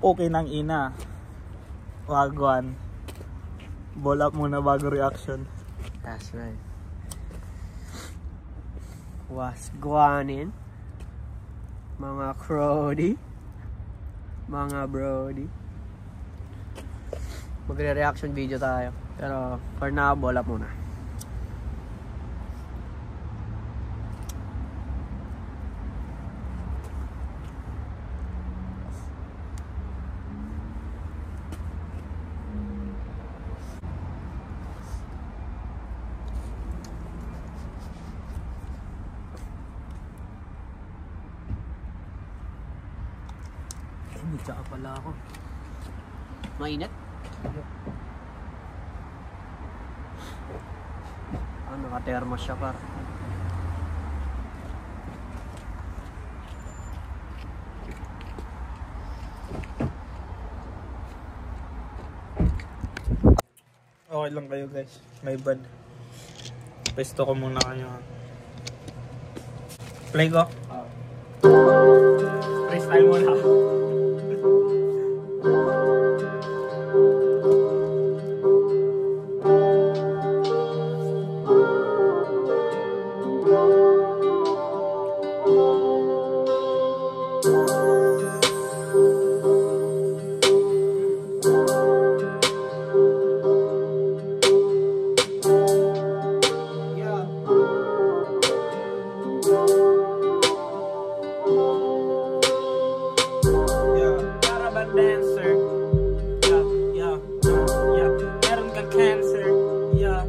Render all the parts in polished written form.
Okay nang ina. Wagwan. Ball up muna bago reaction. That's right. Was guanin. Mga crowdy. Mga brody. Magre-reaction video tayo. Pero for now, ball up muna. Tsaka pala ako. Mainit? Naka-thermos siya par. Okay lang kayo guys. May bad. Pesto ko muna kayo. Play ko? Freestyle muna. Dancer, yeah. Meron kang Cancer, yeah.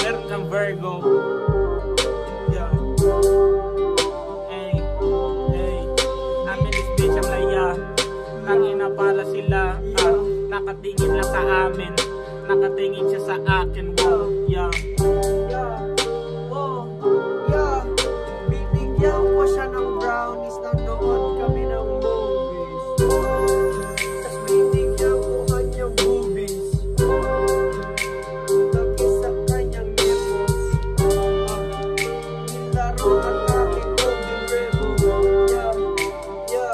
Meron kang Virgo, yeah. Hey, I'm in this bitch, I'm like, yeah. Tangina para sila, nakatingin lang sa amin, nakatingin siya sa akin, wow, yeah. Bibigyan ko siya ng brownies, nanood kami ng tas binigyan ko kanyang boobies. Lagi sa kanyang nipples. Nilaro at natin golden rebel. Yeah.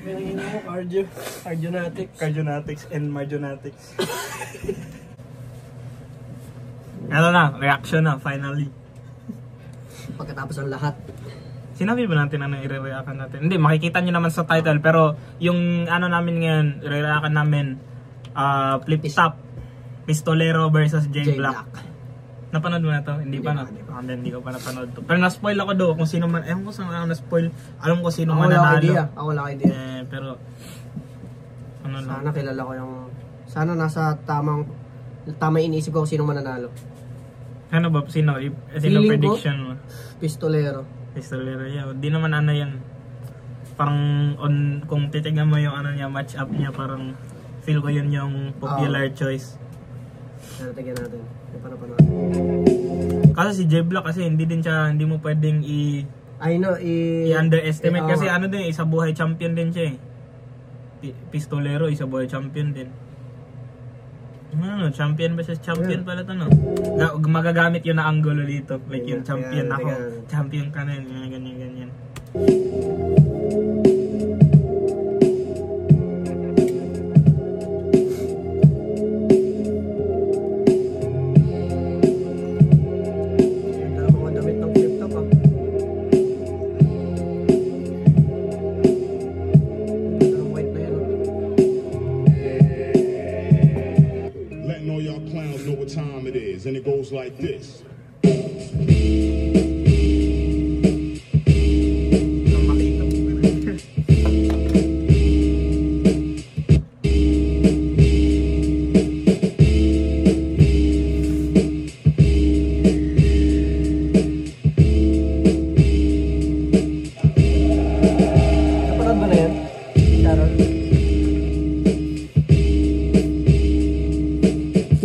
Pinangin mo, cardio. Cardionatics. Cardionatics and Marjonatics. Ano na, reaction na, finally. Pagkatapos ang lahat. Sinabi ba natin ano i-reactan natin? Hindi, makikita nyo naman sa title. Pero yung ano namin ngayon, i-reactan namin, Flip Top, Pistolero versus J Black. Napanood mo na to? Hindi pa na? Hindi ko pa napanood to. Pero na-spoil ako do kung sino man. Ewan ko saan ako na-spoil. Alam ko sino man nanalo. Ako wala idea. Pero, ano lang. Sana kilala ko yung... Sana nasa tamang iniisip ko kung sino mananalo. Ano ba? Sino Feeling prediction mo? Pistolero. Pistolero, yeah. Di naman ano yan. Parang kung titignan mo yung ano niya, match up niya, parang feel ko yun yung popular choice. Sana tigyan natin. Yung panapanood. Kasi si J Black kasi hindi mo pwedeng i-underestimate kasi ano din, isa buhay champion din siya eh. Pistolero, isa buhay champion din. Ano, champion versus champion pala to no? Magagamit yun na angulo dito. Like yung champion ako, champion ka na yun, ganyan. And it goes like this. Napanood ba na yan? Sharon?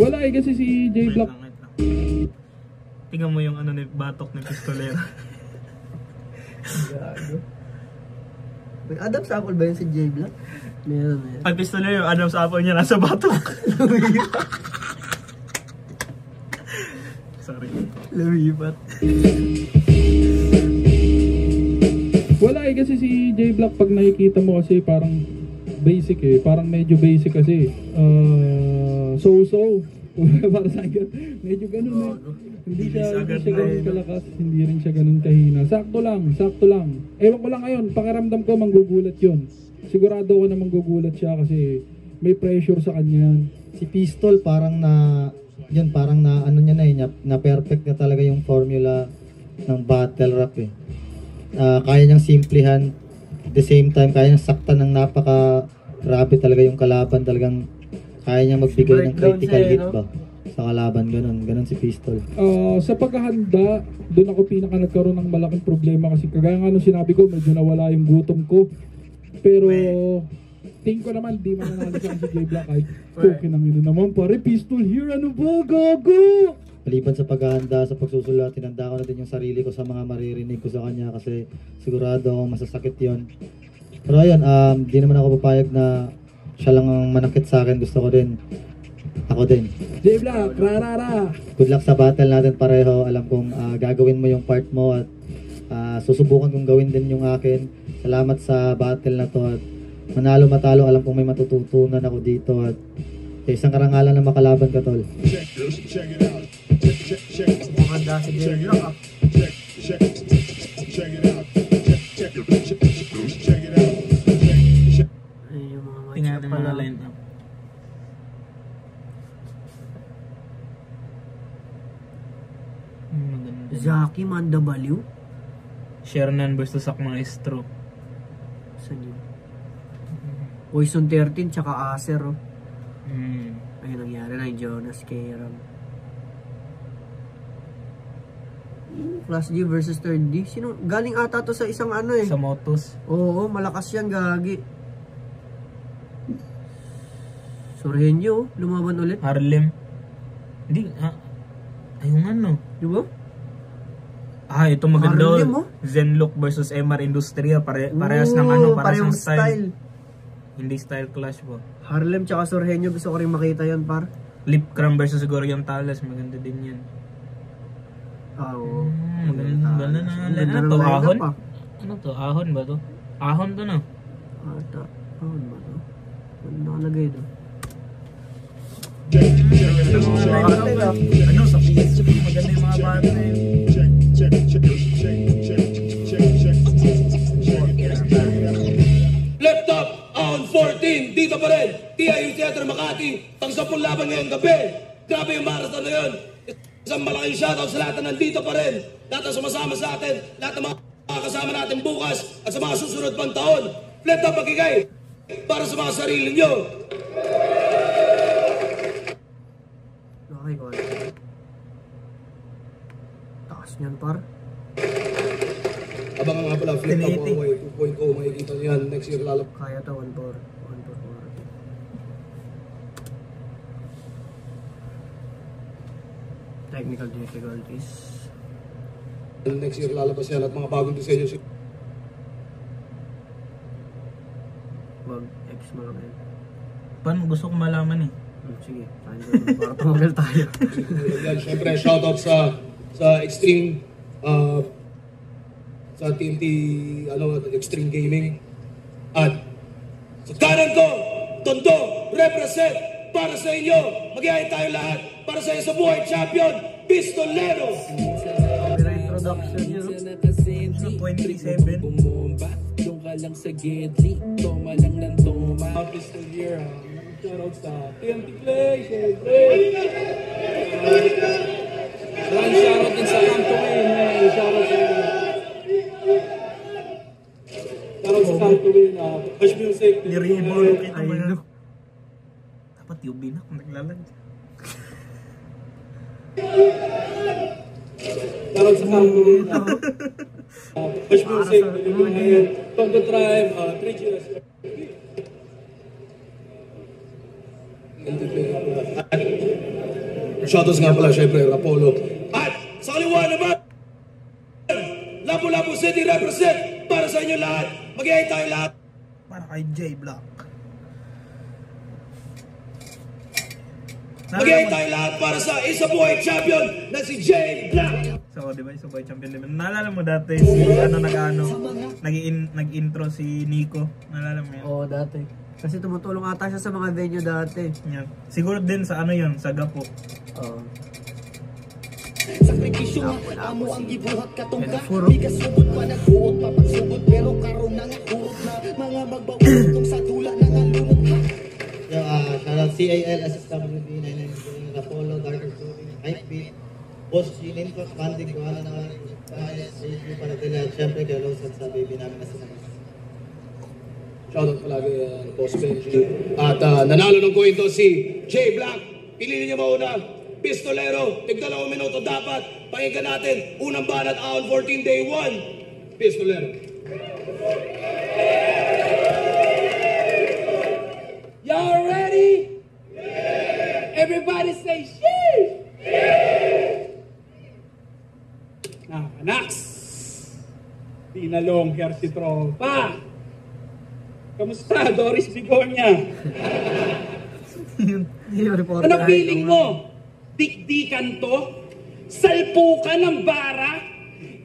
Wala eh kasi si J Black. Tingnan mo yung ano ni batok ni Pistolero. Gago. May Adam's apple ba yun si J Black? Meron. Pag Pistolero, yung Adam's apple niya nasa batok. Sorry. Lumipat. Wala eh kasi si J Black pag nakikita mo kasi parang basic eh. Parang medyo basic kasi. So-so. Para sa akin, medyo ganun eh. Hindi siya ganun kalakas, hindi rin siya ganun kahina. Sakto lang. Ewan ko lang ngayon, pakiramdam ko manggugulat yun. Sigurado ko na manggugulat siya kasi may pressure sa kanya. Si Pistol parang ano niya na eh, na perfect na talaga yung formula ng battle rap eh. Kaya niyang simplihan, at the same time kaya niyang saktan ng napaka grabe talaga yung kalaban, talagang kaya niyang magbigay ng critical hit ba sa kalaban, ganun si Pistol. Sa paghahanda, doon ako pinaka nagkaroon ng malaking problema kasi kagaya nga nung sinabi ko, medyo nawala yung gutom ko. Pero tingin ko naman di mananalo siya si J Black ay kinangin naman pare, Pistol here, ano ba, gago? Maliban sa paghahanda, sa pagsusulat, tinanda ko na din yung sarili ko sa mga maririnig ko sa kanya kasi sigurado akong masasakit yon. Pero ayun, di naman ako papayag na siya lang ang manakit sa akin. Gusto ko din. Ako din. J Black, rarara! Good luck sa battle natin pareho. Alam kong gagawin mo yung part mo at susubukan kong gawin din yung akin. Salamat sa battle na to at manalo matalo, alam kong may matututunan ako dito at isang karangalan na makalaban ka, tol. Check it out. Maganda si J Black. Check it out. Check it out. Tingnan natin mga line up. Maganda. Zaki Mandabaliw. Shernan versus Sak Maestro. Saan yun? Poison 13 tsaka Acer oh. Ayun nangyari na yung Jonas Kairam. Class G versus 3rd D. Sino? Galing ata to sa isang ano eh. Sa Motos. Oo, malakas yan, gagi. Sorhenyo, lumaban ulit. Harlem. Hindi, ayun ano. Di ba? Ito maganda. Harlem, oh. Zenlook versus MR Industria. Parehas ng ano, parehas ng style. Hindi style clash po. Harlem tsaka Sorhenyo, gusto ko rin makita yan, par. Lip Cram versus Gorion Talas. Maganda din yan. Oo. Maganda na. Ano to? Ahon? Ano to? Ahon ba to? Ahon to no? Ata. Ano ba to? Ano nakalagay doon? Ano, sa PSP, maganda yung mga bata na yun. Left up on 14, dito pa rin. TIU Theater Makati, tang-10 laban ngayong gabi. Grabe yung marathon na yun. Isang malaking shoutout sa lahat na nandito pa rin. Lahat na sumasama sa atin, lahat ng mga kasama natin bukas at sa mga susunod pang taon. Left up magigay para sa mga sarili nyo. Okay, ko. Taas niyan, par. Abangan nga pala, Flip Up Huawei 2.0, makikita nyo yan next year lalap. Kaya to, 1-4. 1-4. Technical difficulties. Next year lalabas yan at mga bagong disenyo. Wag, X mga men. Paano gusto ko malaman eh? Sige, para tumagal tayo. Siyempre, shoutout sa Extreme, sa TNT, Extreme Gaming. At sa kanan ko, Tondo, represent para sa inyo. Mag-iayay tayo lahat para sa isang buhay champion, Pistolero. Introduction yun. 0.37. Doon ka lang sa Gedli, toma lang ng toma. Pistol year, shoutout sa TNT Play, syempre. Maraming shoutout din sa Kanto ngayon. Shoutout sa Kanto ngayon. Hush Music. Liribo, kita mo yun. Dapat yung binak kung naglalag. Shoutout sa Kanto ngayon. Hush Music. Tondo Tribe. 3GS. Shoutouts nga pala, syempre, Rapolo. At sa kaliwa naman, Lapu-Lapu City represent para sa inyo lahat. Mag-iayay tayo lahat. Para kay J-Block. Mag-iayay tayo lahat para sa isa buhay champion na si Jay Black. So, di ba, isa boy champion naman. Naalala mo dati si nag-intro si Nico. Naalala mo yun? Oo, dati. Kasi tumutulong ata siya sa mga venue dati. Yan. Siguro din sa ano yun, sa Gapo. Oo. Sakripisyo nga, amo ang gibuhat katungka. Bigas sugod pa nagbuot pa pagsugod. Pero karon na nga kurot na. Mga magbawag sa tula na nga lumot ha. Yung shoutout CAL, SSWB, 999, Apollo, Darker Story, Hypebeat, Boss Ginin ko, Banding ko, ano na, JG para nila, syempre kay Rosat sa baby namin na sinama. Shoutout palagi, Boss Benji. At nanalo ng coin to si Jay Black. Piliin niyo mauna, Pistolero. Tig-2 minuto dapat. Pakinggan natin, unang banat, Aon 14 Day 1. Pistolero. Y'all ready? Yeah. Everybody say sheesh! Yeah. Naks! Di na long hair si Tropa. Kamusta, Doris Bigonya? Ano feeling mo? Dikdikan to? Salpukan ng bara?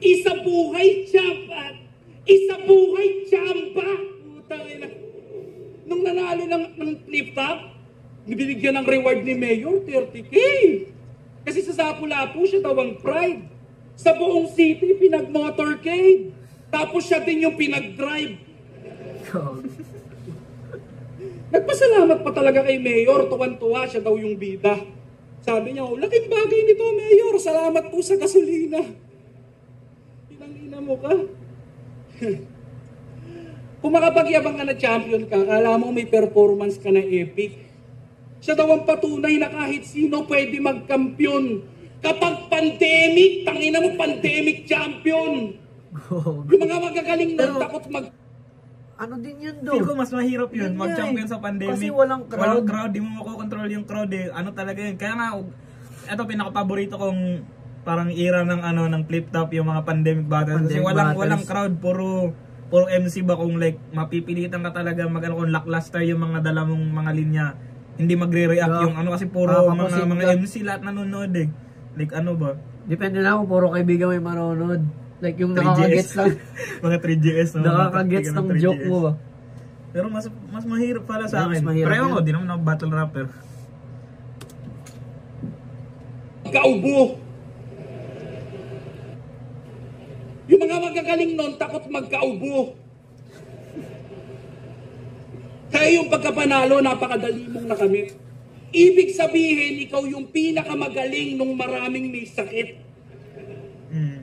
Isa buhay champa? Isa buhay champa? Putang ina. Nung nanalo ng flip top, binigyan ng reward ni Mayor, 30K. Kasi sa Lapu-Lapu siya daw ang pride. Sa buong city, pinag-motorcade. Tapos siya din yung pinag-drive. Nagpasalamat pa talaga kay Mayor, tuwan-tuwa siya daw yung bida. Sabi niya, laking bagay nito, Mayor, salamat po sa gasolina. Pinangina mo ka. Kung makapagyabang ka na champion ka, kala mo may performance ka na epic. Siya daw ang patunay na kahit sino pwede magkampiyon. Kapag pandemic, tangina mo pandemic champion. Yung mga magagaling na takot mag... Ano din yun doon? Feel ko mas mahirap yun, mag-champion sa pandemic. Kasi walang crowd. Walang crowd, di mo makokontrol yung crowd eh. Ano talaga yun. Kaya nga, ito pinaka-paborito kong parang era ng ng flip top, yung mga pandemic battles. Kasi walang crowd, puro MC ba kung like mapipilitan ka talaga kung lackluster yung mga dala mong mga linya. Hindi magre-react yung kasi puro mga MC lahat nanonood eh. Like ano ba? Depende na kung puro kaibigan may manonood. Like yung nakakagets lang. Mga 3GS. Nakakagets ng joke mo ba? Pero mas mahirap pala sa Mas akin. mahirap Pero yan. ako, di naman ako battle rapper. Kaubo. Yung mga magagaling nun, takot magkaubo. Kaya yung pagkapanalo, napakadali mong nakamit. Ibig sabihin, ikaw yung pinakamagaling nung maraming may sakit.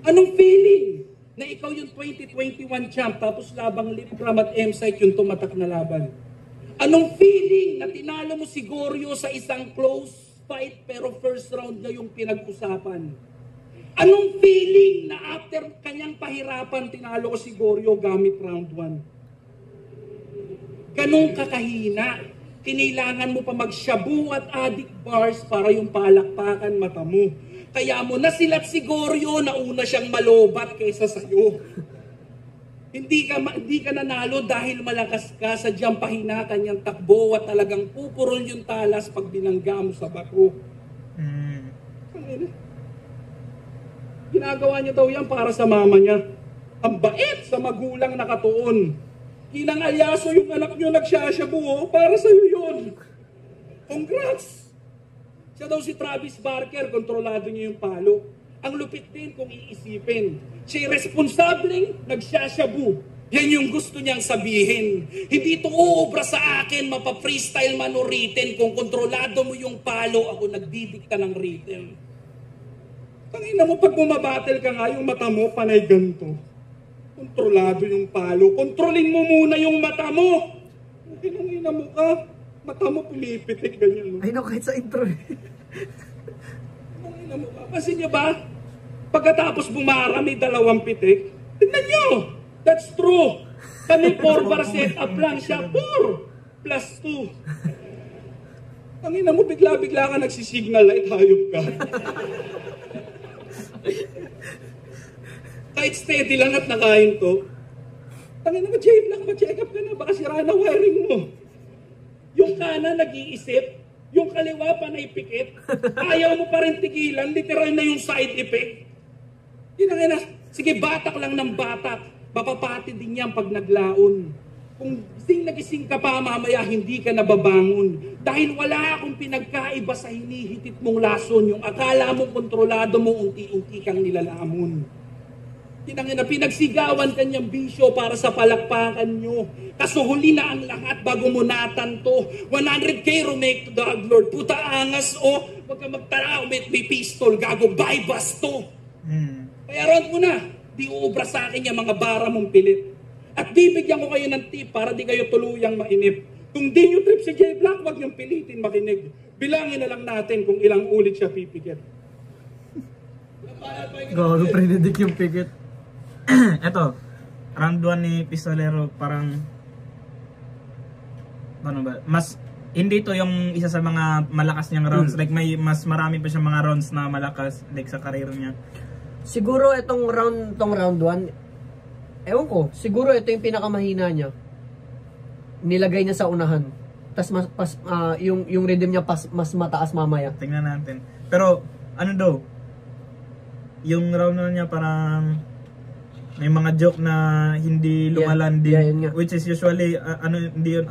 Anong feeling na ikaw yung 2021 champ, tapos labang Lipram at M-Site yung tumatak na laban? Anong feeling na tinalo mo si Goryo sa isang close fight pero first round niya yung pinag-usapan? Anong feeling na after kanyang pahirapan, tinalo ko si Goryo gamit round 1? Ganong kakahina. Kinailangan mo pa magshabu at addict bars para yung palakpakan mata mo. Kaya mo nasilat si Goryo na una siyang malobat kaysa sa'yo. Hindi ka nanalo dahil malakas ka, sadyang pahina kanyang takbo at talagang pupurol yung talas pag binangga mo sa bato. Ginagawa niya daw yan para sa mama niya. Ang bait sa magulang nakatuon. Kinang alyaso yung anak niyo nagsasyabu, para sa'yo yun. Congrats! Siya daw si Travis Barker, kontrolado niya yung palo. Ang lupit din kung iisipin. Siya responsableng nagsasyabu. Yan yung gusto niyang sabihin. Hindi ito uubra sa akin, mapa-freestyle man o written. Kung kontrolado mo yung palo, ako nagdidikta ng written. Tangina mo, pag bumabattle ka nga, yung mata mo, panay ganito. Kontrolado yung palo. Kontrolin mo muna yung mata mo. Kinangina mo ka. Mata mo pumipitik, ganyan. No? Ay, no, kahit sa intro eh. Kinangina mo ka. Kasi niyo ba? Pagkatapos bumara, may 2 pitik. Tignan nyo! That's true. Kami 4 bar setup lang siya. 4 plus 2. Tangina mo, bigla-bigla ka nagsisignal light, hayop ka. Kahit steady lang at nakain to. Tangina mo, J-Block, ma-check up ka na. Baka sira na wiring mo. Yung kanan nag-iisip, yung kaliwa pa naipikit. Ayaw mo pa rin tigilan, literal na yung side effect. Yun, sige, batak lang ng batak. Mapapati din yan pag naglaon. Kung nagising ka pa mamaya, hindi ka nababangon. Dahil wala akong pinagkaiba sa hinihitit mong lason. Yung akala mong kontrolado mo, unti-unti kang nilalamon. Pinagsigawan kanyang bisyo para sa palakpakan nyo. Kaso huli na ang lahat bago mo natanto. 100k remake to the Lord. Puta angas o. Huwag ka magtara, may pistol. Gago, bypass to. Kaya round mo na. Di uubra sa akin yung mga bara mong pilit. At bibigyan ko kayo ng tip para di kayo tuluyang mainip. Kung di nyo trip si J-Block, wag niyong pilitin makinig. Bilangin na lang natin kung ilang ulit siya pipikit. Gago, predict yung pikit. Eto, round 1 ni Pistolero parang ano ba? Mas hindi to yung isa sa mga malakas niyang rounds. Like may mas marami pa siyang mga rounds na malakas like sa career niya. Siguro itong round 1, ewan ko, siguro ito yung pinakamahina niya. Nilagay niya sa unahan. Tapos yung rhythm niya mas mataas mamaya. Tingnan natin. Pero ano daw? Yung round niya parang may mga joke na hindi lumalandi, which is usually hindi yun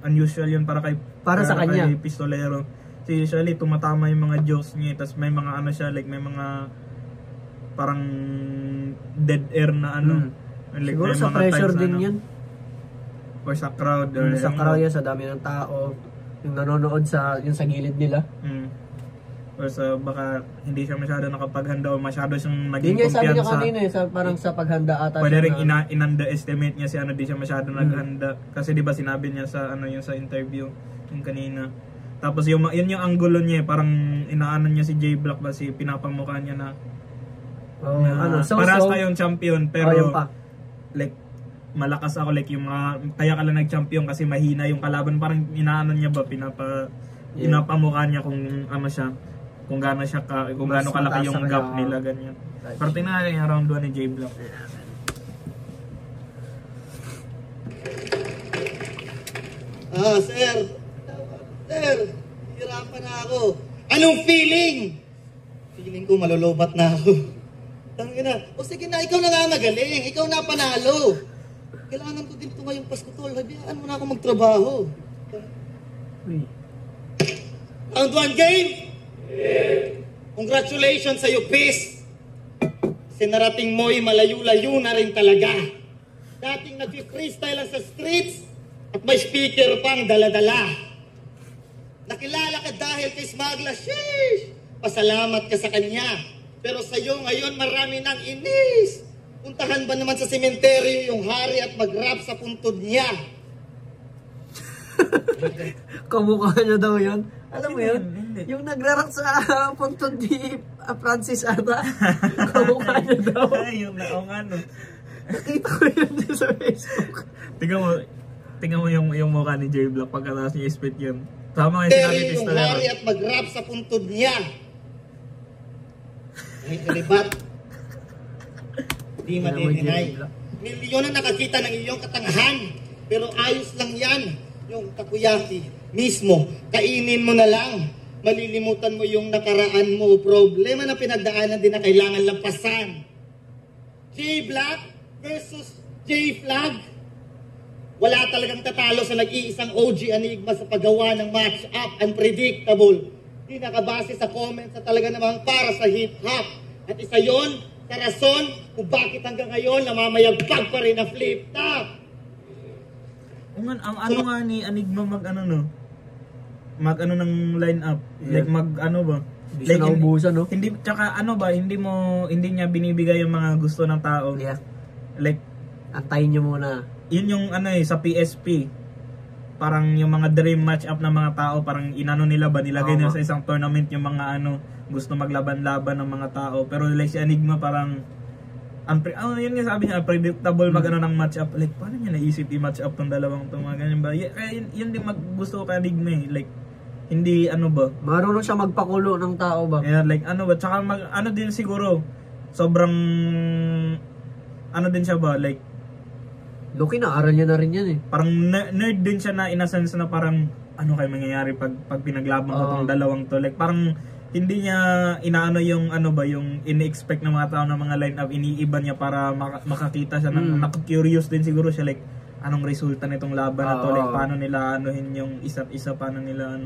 unusual yun para sa kanya, kay Pistolero. So usually tumatama yung mga jokes niya, tapos may mga siya like may mga parang dead air na like, siguro sa pressure din yan or sa crowd or sa crowd yan, sa dami ng tao yung nanonood sa gilid nila. Or sa baka hindi siya masyado nakapaghanda o masyado siyang naging kumpiyansa. Sabi niya kanina parang sa paghanda ata. Pwede rin in-underestimate niya si di siya masyado naghanda. Kasi di ba sinabi niya sa yung sa interview yung kanina. Tapos yun yung anggulo niya, parang inaano niya si J-Block ba, si pinapamukha niya na paras tayong champion pero like malakas ako, like yung mga kaya ka lang nag-champion kasi mahina yung kalaban, parang inaano niya ba, pinapamukha niya kung siya, kung gaano kalaki yung gap nila, ganyan. Pero tingnan natin yung round 1 ni J-Block. Sir, hirapan na ako. Anong feeling? Feeling ko malulubat na ako. Tangina, o sige na, ikaw na nga magaling, ikaw na panalo. Kailangan ko din ito ngayong Pasko, tol. Hayaan mo na ako magtrabaho. Uy. Round 1 game! Congratulations sa'yo, Peace! Sinarating mo'y malayo-layo na rin talaga. Dating nag-freestyle lang sa streets at may speaker pang dala-dala. Nakilala ka dahil kay Smagla, sheesh! Pasalamat ka sa kanya. Pero sa'yo ngayon marami nang inis. Puntahan ba naman sa sementeryo yung hari at mag-rap sa puntod niya? Kamukha niya daw yun. Alam mo yun? Yung nagrarak sa puntod ni Francis ata. Kamukha niya daw. Ay, yung naong ano. Nakita ko yun din sa Facebook. Tingnan mo yung mukha ni J Block pagkatapos niya spit yun. Tama nga yung sinabi ni Yung Pistolero. hari at mag-rap sa puntod niya. Ay, kalibat. Di madidinay. Milyon na nakakita ng iyong katangahan. Pero ayos lang yan. Yung takoyaki mismo. Kainin mo na lang. Malilimutan mo yung nakaraan mo. Problema na pinagdaanan din na kailangan lampasan. J Black versus J Flag. Wala talagang tatalo sa nag-iisang OG Enigma sa paggawa ng match-up. Unpredictable. Di nakabase sa comments na talaga namang para sa hip-hop. At isa yon sa rason kung bakit hanggang ngayon namamayagpag pa rin na flip-top. Ang ano nga ni Enigma mag ano ng line-up. Yeah. Like mag ano ba? Hindi siya naubusan, no? Hindi, tsaka ano ba, hindi niya binibigay yung mga gusto ng tao. Yeah. Like, Antayin niyo muna. yun yung ano sa PSP. Parang yung mga dream match-up ng mga tao, parang inano nila ba, nilagay nila sa isang tournament yung mga gusto maglaban-laban ng mga tao. Pero like si Enigma parang, yun nga sabi niya, unpredictable mag ng match-up. Like, paano niya naisip i-match up tong dalawang tong mga ganyan ba? Yun din gusto ko kay Enigma eh. Like, hindi ba? Marunong siya magpakulo ng tao ba? Yeah, like ba? Tsaka din siguro, sobrang, din siya ba? Like, Loki, naaral niya na rin yan eh. parang nerd din siya na in a sense na parang ano kayo mangyayari pag pinaglaban ko tong dalawang to. Like parang hindi niya inaano yung yung ini-expect ng mga tao ng mga line-up, iniiba niya para makakita siya ng curious din siguro siya like anong resulta nitong laban na to, like paano nila anuhin yung isa't isa, paano nila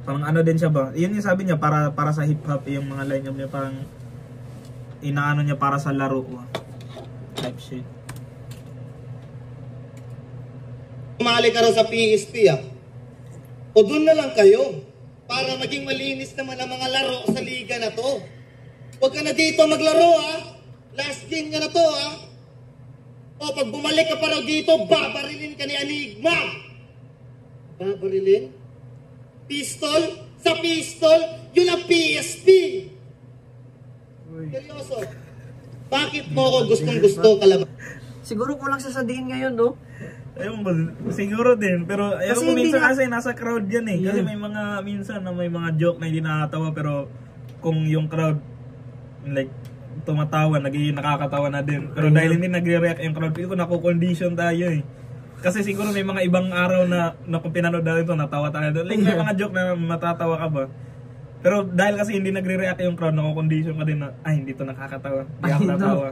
parang din siya ba. Yun yung sabi niya para sa hip-hop yung mga line-up niya, parang inaano niya para sa laro type shit. Umali ka raw sa PSP o dun na lang kayo para maging malinis naman ang mga laro sa liga na to. Huwag ka na dito maglaro last game ka na to o pag bumalik ka pa raw dito, babarilin ka ni Enigma. Babarilin? Pistol? Sa pistol, yun ang PSP. Seryoso, bakit mo ako gustong-gusto kalaban? Siguro kulang sa din ngayon, no? Ayun ba, siguro din, pero ayun mo minsan kasi nasa crowd yan eh. Kasi may mga minsan na may mga joke na hindi nakakatawa, pero kung yung crowd like tumatawa, nakakatawa na din. Pero dahil hindi nagre-react yung crowd, feel ko nakukondition tayo eh. Kasi siguro may mga ibang araw na kung pinanood natin ito, natawa tayo doon. Like may mga joke na matatawa ka ba? Pero dahil kasi hindi nagre-react yung crowd, nakukondition ka din na, ay hindi to nakakatawa, hindi ako natawa.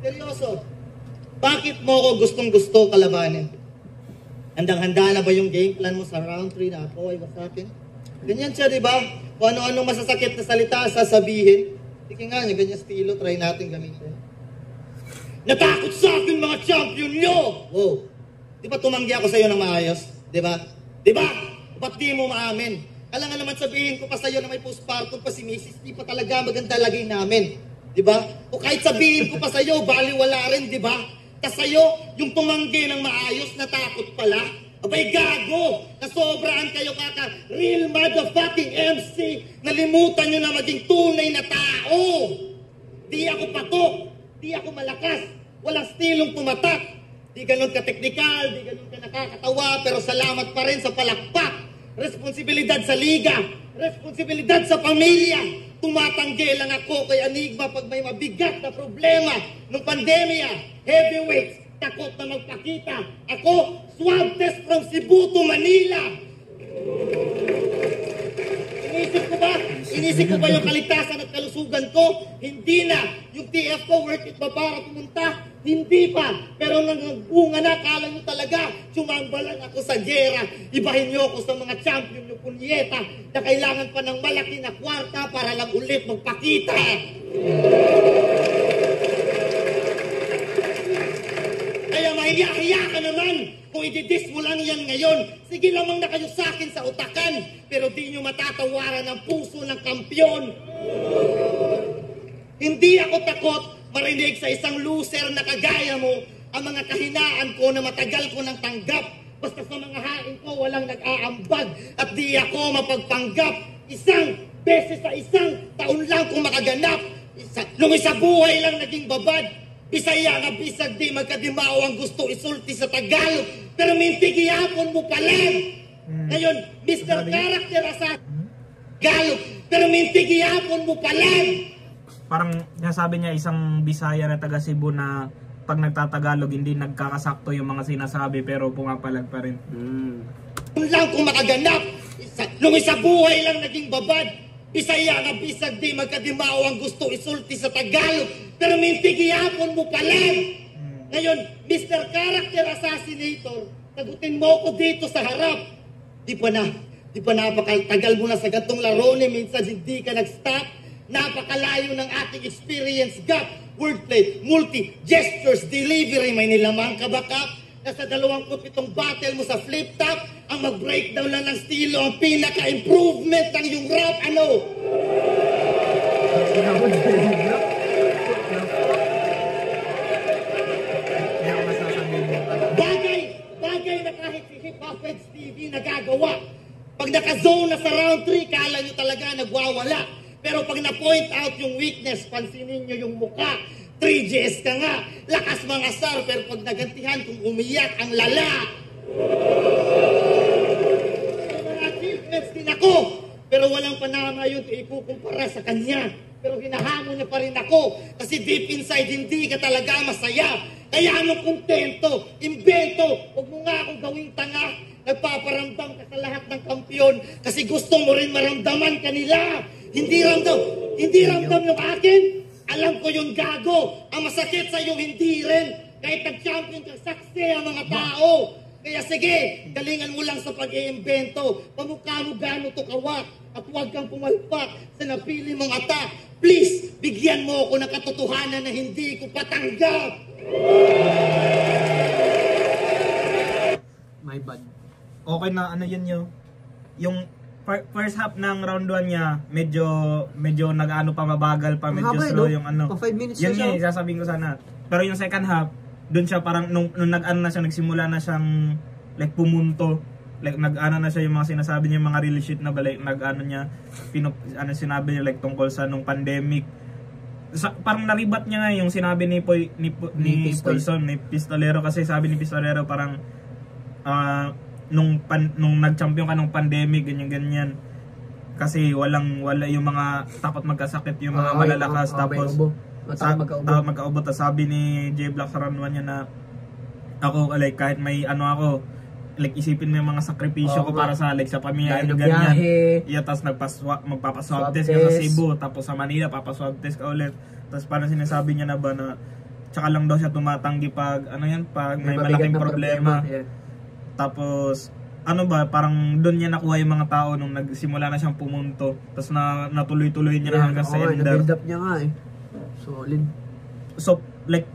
Seryoso, bakit mo ako gustong-gusto kalabanin? Handang-handa na ba yung game plan mo sa round 3 na ako ay wasakin? Ganyan siya, di ba? Kung ano-anong masasakit na salita sasabihin. Sige nga niya, ganyan estilo, try natin gamitin. Natakot sa akin mga champion nyo! Wow, di ba tumanggi ako sa iyo ng maayos? Di ba? Di ba? Ba't di mo maamin? Alam nga naman sabihin ko pa sa iyo na may postpartum pa si Mrs. Di pa talaga maganda lagay namin. Diba? O kahit sabihin ko pa sa'yo, baliwala rin, diba? Tas sa'yo, yung tumanggi ng maayos, natakot pala. Abay gago, nasobraan kayo kaka real motherfucking MC. Nalimutan nyo na maging tunay na tao. Di ako patok, di ako malakas, walang stilong tumatak. Di ganun ka-teknikal, di ganun ka nakakatawa, pero salamat pa rin sa palakpak. Responsibilidad sa liga, responsibilidad sa pamilya. Tumatanggi lang ako kay Enigma pag may mabigat na problema ng pandemya. Heavyweights, takot na magpakita. Ako, swab test from Cebu to Manila. Inisip ko ba? Inisip ko ba yung kaligtasan at kalusugan ko? Hindi na. Yung TF ko, worth it ba para pumunta? Hindi pa. Pero nang bunga na, kala nyo talaga, sumambalan ako sa gera. Ibahin nyo ako sa mga champion ng punyeta na kailangan pa ng malaki na kwarta para lang ulit magpakita. Kaya mahiya-hiya ka naman kung ididis mo lang yan ngayon. Sige lamang na kayo sa akin sa utakan, pero di nyo matatawaran ang puso ng kampyon. Hindi ako takot marinig sa isang loser na kagaya mo ang mga kahinaan ko na matagal ko nang tanggap. Basta sa mga hain ko walang nag-aambag at di ako mapagpanggap. Isang beses sa isang taon lang kung makaganap. Nung isa buhay lang naging babad. Bisaya nga bisag di magkadimao ang gusto isulti sa Tagalog. Pero minti gihapon mo palag. Ngayon, Mr. Character sa Tagalog. Pero minti gihapon mo palag. Parang nasabi niya isang Bisaya na taga Cebu na pag nagtatagalog hindi nagkakasakto yung mga sinasabi pero pumapalag pa rin. Lang kung makaganap. Nung isa buhay lang naging babad. Bisaya nga bisag di magkadimao ang gusto isulti sa Tagalog. Pero minti gihapon mo palag. Ngayon, Mr. Character Assassinator, tagutin mo ko dito sa harap. Di pa napakatagal mo na sa gantong laro ni minsan hindi ka nag-stop. Napakalayo ng ating experience gap. Wordplay, multi-gestures, delivery, may nilamang kabakap. Nasa 27 battle mo sa flip-top, ang mag-breakdown lang ng estilo, ang pinaka-improvement ng yung rap, ano? Bagay na kahit si Hip Hop Heads TV nagagawa. Pag naka-zone na sa round 3, kala nyo talaga nagwawala. Pero pag na-point out yung weakness, pansinin nyo yung muka. 3Gs ka nga, lakas mga star, pero pag nagantihan kung umiyak ang lala. May mga achievements din ako, pero walang panama yun ikukumpara sa kanya. Pero hinahamon niya pa rin ako, kasi deep inside hindi ka talaga masaya. Kaya anong kontento, imbento, huwag mo nga akong gawing tanga. Nagpaparamdam ka sa lahat ng kampyon, kasi gusto mo rin maramdaman kanila. Hindi ramdam yung akin. Alam ko yung gago. Ang masakit sa'yo, hindi rin. Kahit nag-champion ka, saksi ang mga tao. Kaya sige, galingan mo lang sa pag-iimbento. Pamukha mo gano'n to kawak. At huwag kang pumalpak sa napili mong ata. Please, bigyan mo ako ng katotohanan na hindi ko patanggap. My bad. Okay na ano yun yung first half ng round 1 niya, medyo nag-ano pa, mabagal pa, medyo slow yung ano. Pa 5 minutes yun na siya. Yun sasabihin ko sana. Pero yung second half, doon siya parang nung nag-ano na siya, nagsimula na siyang like pumunto. Like nag-ano na siya yung mga sinasabi niya, yung mga real shit na balik, nag-ano niya, sinabi niya like tungkol sa nung pandemic. Parang naribat niya nga yung sinabi ni Pistolero, kasi sabi ni Pistolero parang nung nag-champion ka nung pandemic, ganyan kasi wala yung mga takot magkasakit, yung mga malalakas, tapos magkaubo. Tapos sabi ni J Black sa round 1 niya na ako like kahit may ano ako, like isipin mo yung mga sakripisyo ko para sa like sa pamilya, ganyan. Yeah, tapos magpapaswab test ka sa Cebu, tapos sa Manila papaswab test ka ulit. Tapos parang sinasabi niya na ba na tsaka lang daw siya tumatanggi pag pag may malaking problema. Yeah. Tapos ano ba, parang doon niya nakuha yung mga tao nung nagsimula na siyang pumunto. Tapos natuloy-tuloy niya na hanggang sa ender. Na-build up niya nga solid. So like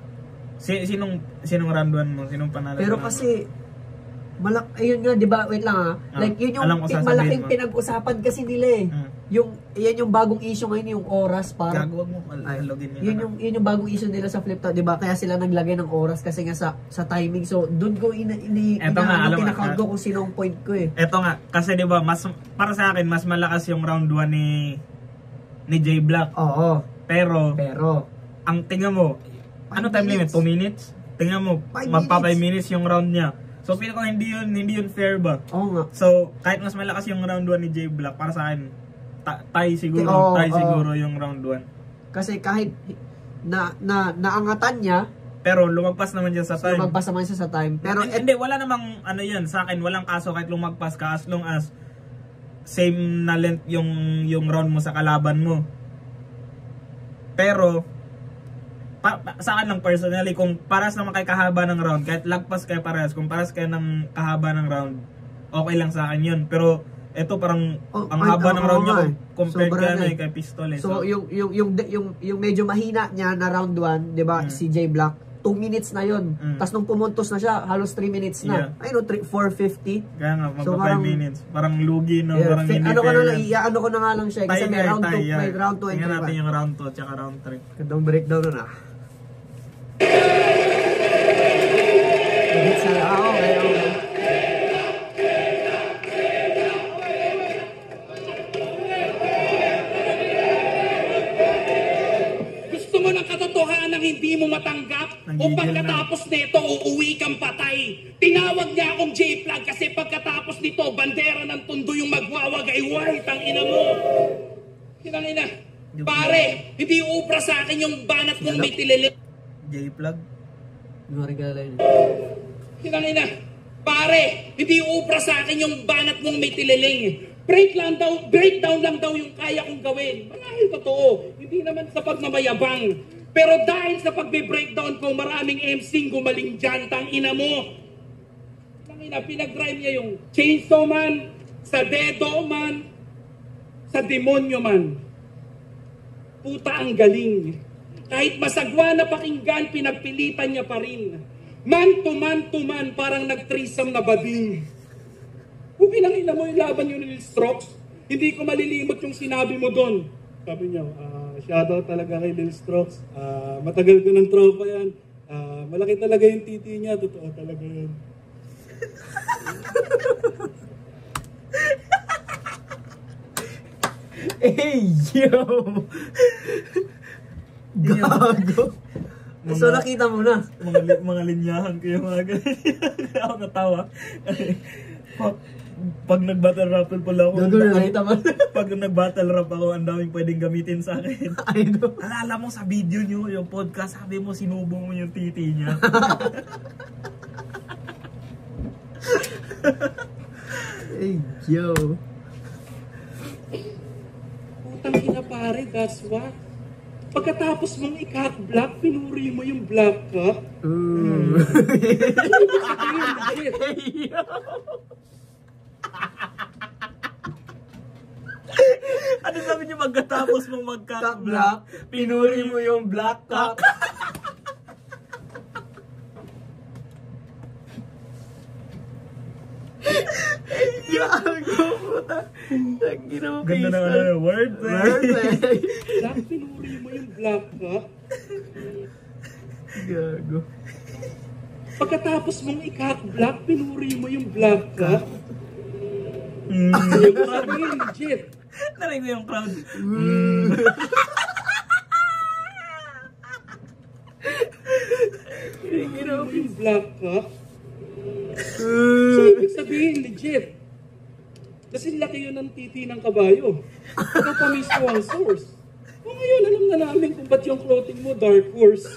sinong round 1 mo? Sinong panalo? Pero kasi ayun nga, 'di ba? Wait lang like yun yung malaking pinag-usapan kasi nila yan yung bagong issue ngayon, yung oras para gagawin mo login yun yung bagong issue nila sa flip top, 'di ba? Kaya sila naglagay ng oras kasi nga sa timing. So doon ko pinaka-count ko kung sino ang point ko Eto nga, kasi 'di ba, mas para sa akin mas malakas yung round 1 ni J Black. Oo. Pero ang tingnan mo, ano time limit? 2 minutes? Tingnan mo, magpa 5 minutes yung round niya. So feel ko hindi yun fair ba? Oo nga. So kahit mas malakas yung round 1 ni J Black, para sa akin tie siguro yung round 1. Kasi kahit naangatan niya, pero lumagpas naman siya sa time. Pero hindi, wala namang ano yun sa akin, walang kaso kahit lumagpas ka as long as same na length yung round mo sa kalaban mo. Pero sa akin lang personally, kung paras naman kayo kahaba ng round, kahit lagpas kayo parehas, kung paras kayo ng kahaba ng round, okay lang sa akin yun. Pero ito parang ang haba ng round niya compared kay pistol eh. So yung medyo mahina niya na round 1, 'di ba? Si J Black 2 minutes na yun. Tapos nung pumuntos na siya, halos 3 minutes na. Ay no, 4:50. Kaya nga, magpa 5 minutes. Parang lugi, no? Yeah, parang ano ko na nga lang siya. Kasi may round 2 and 3. Tingnan natin yung round 2 tsaka round 3. Gandang breakdown na. Okay. Gusto mo ng katotohanan hindi mo matanggap? O pagkatapos nito, uuwi kang patay? Tinawag niya akong J-Plug kasi pagkatapos nito, bandera ng Tondo yung magwawagay. White ang ina mo. Kinangina. Pare, hindi ubra sa akin yung banat mong may tililit. J-Plug? Yung regala yun. Kinangina. Pare, hindi ubra sa akin yung banat mong may tililing. Breakdown lang daw yung kaya kong gawin. Marahil totoo. Hindi naman sa pagmamayabang. Pero dahil sa pagbe-breakdown ko, maraming MC gumaling dyan. Tang ina mo. Tangina, pinag-rhyme niya yung chainsaw man, sa dedo man, sa demonyo man. Puta ang galing. Kahit masagwa na pakinggan, pinagpilitan niya pa rin. Man to man, parang nag-threesome na bading. Kung pinangina mo yung laban yung Lil Strokes, hindi ko malilimot yung sinabi mo doon. Sabi niya, shoutout talaga kay Lil Strokes. Matagal ko ng tropa yan. Malaki talaga yung titi niya. Totoo talaga yun. Hey, yo! Gago! So nakita mo na. Mga linyahan ko yung mga ganyan. Ako natawa. Pag nag-battle rap pala ako. Pag nag-battle rap ako, ang daming pwedeng gamitin sa akin. I know. Alala mo sa video nyo, yung podcast, sabi mo sinubong mo yung titi niya. Hey, yo. Putang ina pare, that's what? Pagkatapos mong i-cock-block, pinuri mo yung black cock. Ano sabi niyo pagkatapos mong mag-cock-block, pinuri mo yung black cock? Ganda na word. Black, pinuri mo yung black cock. Gago. Pagkatapos mong i-cock-block, pinuri mo yung black cock. Legit. Narinig ko yung crowd. Pinuri mo yung black cock. So, ibig sabihin, legit. Kasi laki yun ng titi ng kabayo. Ito pa mismo ang source. O ngayon, alam na namin kung ba't yung clothing mo dark horse.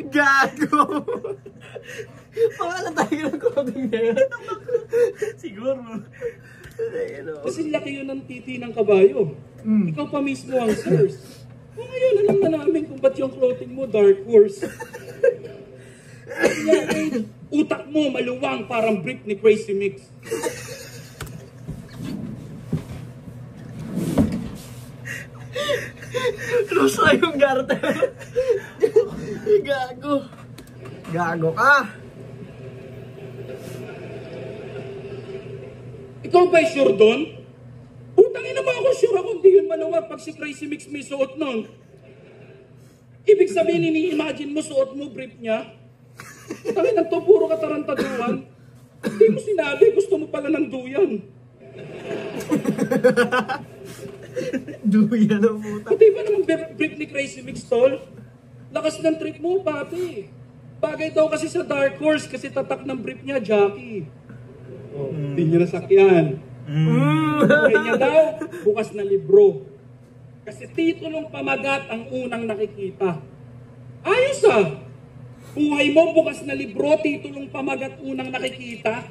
Gago! Pangalan tayo ng clothing na yun. Siguro. Kasi laki yun ng titi ng kabayo. Ikaw pa mismo ang source. O ngayon, alam na namin kung ba't yung clothing mo dark horse. Utak mo maluwang parang brick ni Crazy Mix. Lusa yung garter. Gago. Gago ka. Ikaw ba sure doon? Putangin na ba ako sure ako hindi yun maluwag pag si Crazy Mix may suot nun? Ibig sabihin, ini-imagine mo suot mo brief niya? Putangin na to, puro katarantaduan. Hindi mo sinabi, gusto mo pala ng duyan. Duyan ang puta. Pati ba naman brief ni Crazy Mix, tol? Lakas ng trip mo, papi. Bagay daw kasi sa Dark Horse kasi tatak ng brief niya, Jackie. Hindi niyo nasakyan. Buhay niya daw, bukas na libro. Kasi titulong pamagat ang unang nakikita. Ayos ah! Buhay mo, bukas na libro, titulong pamagat unang nakikita.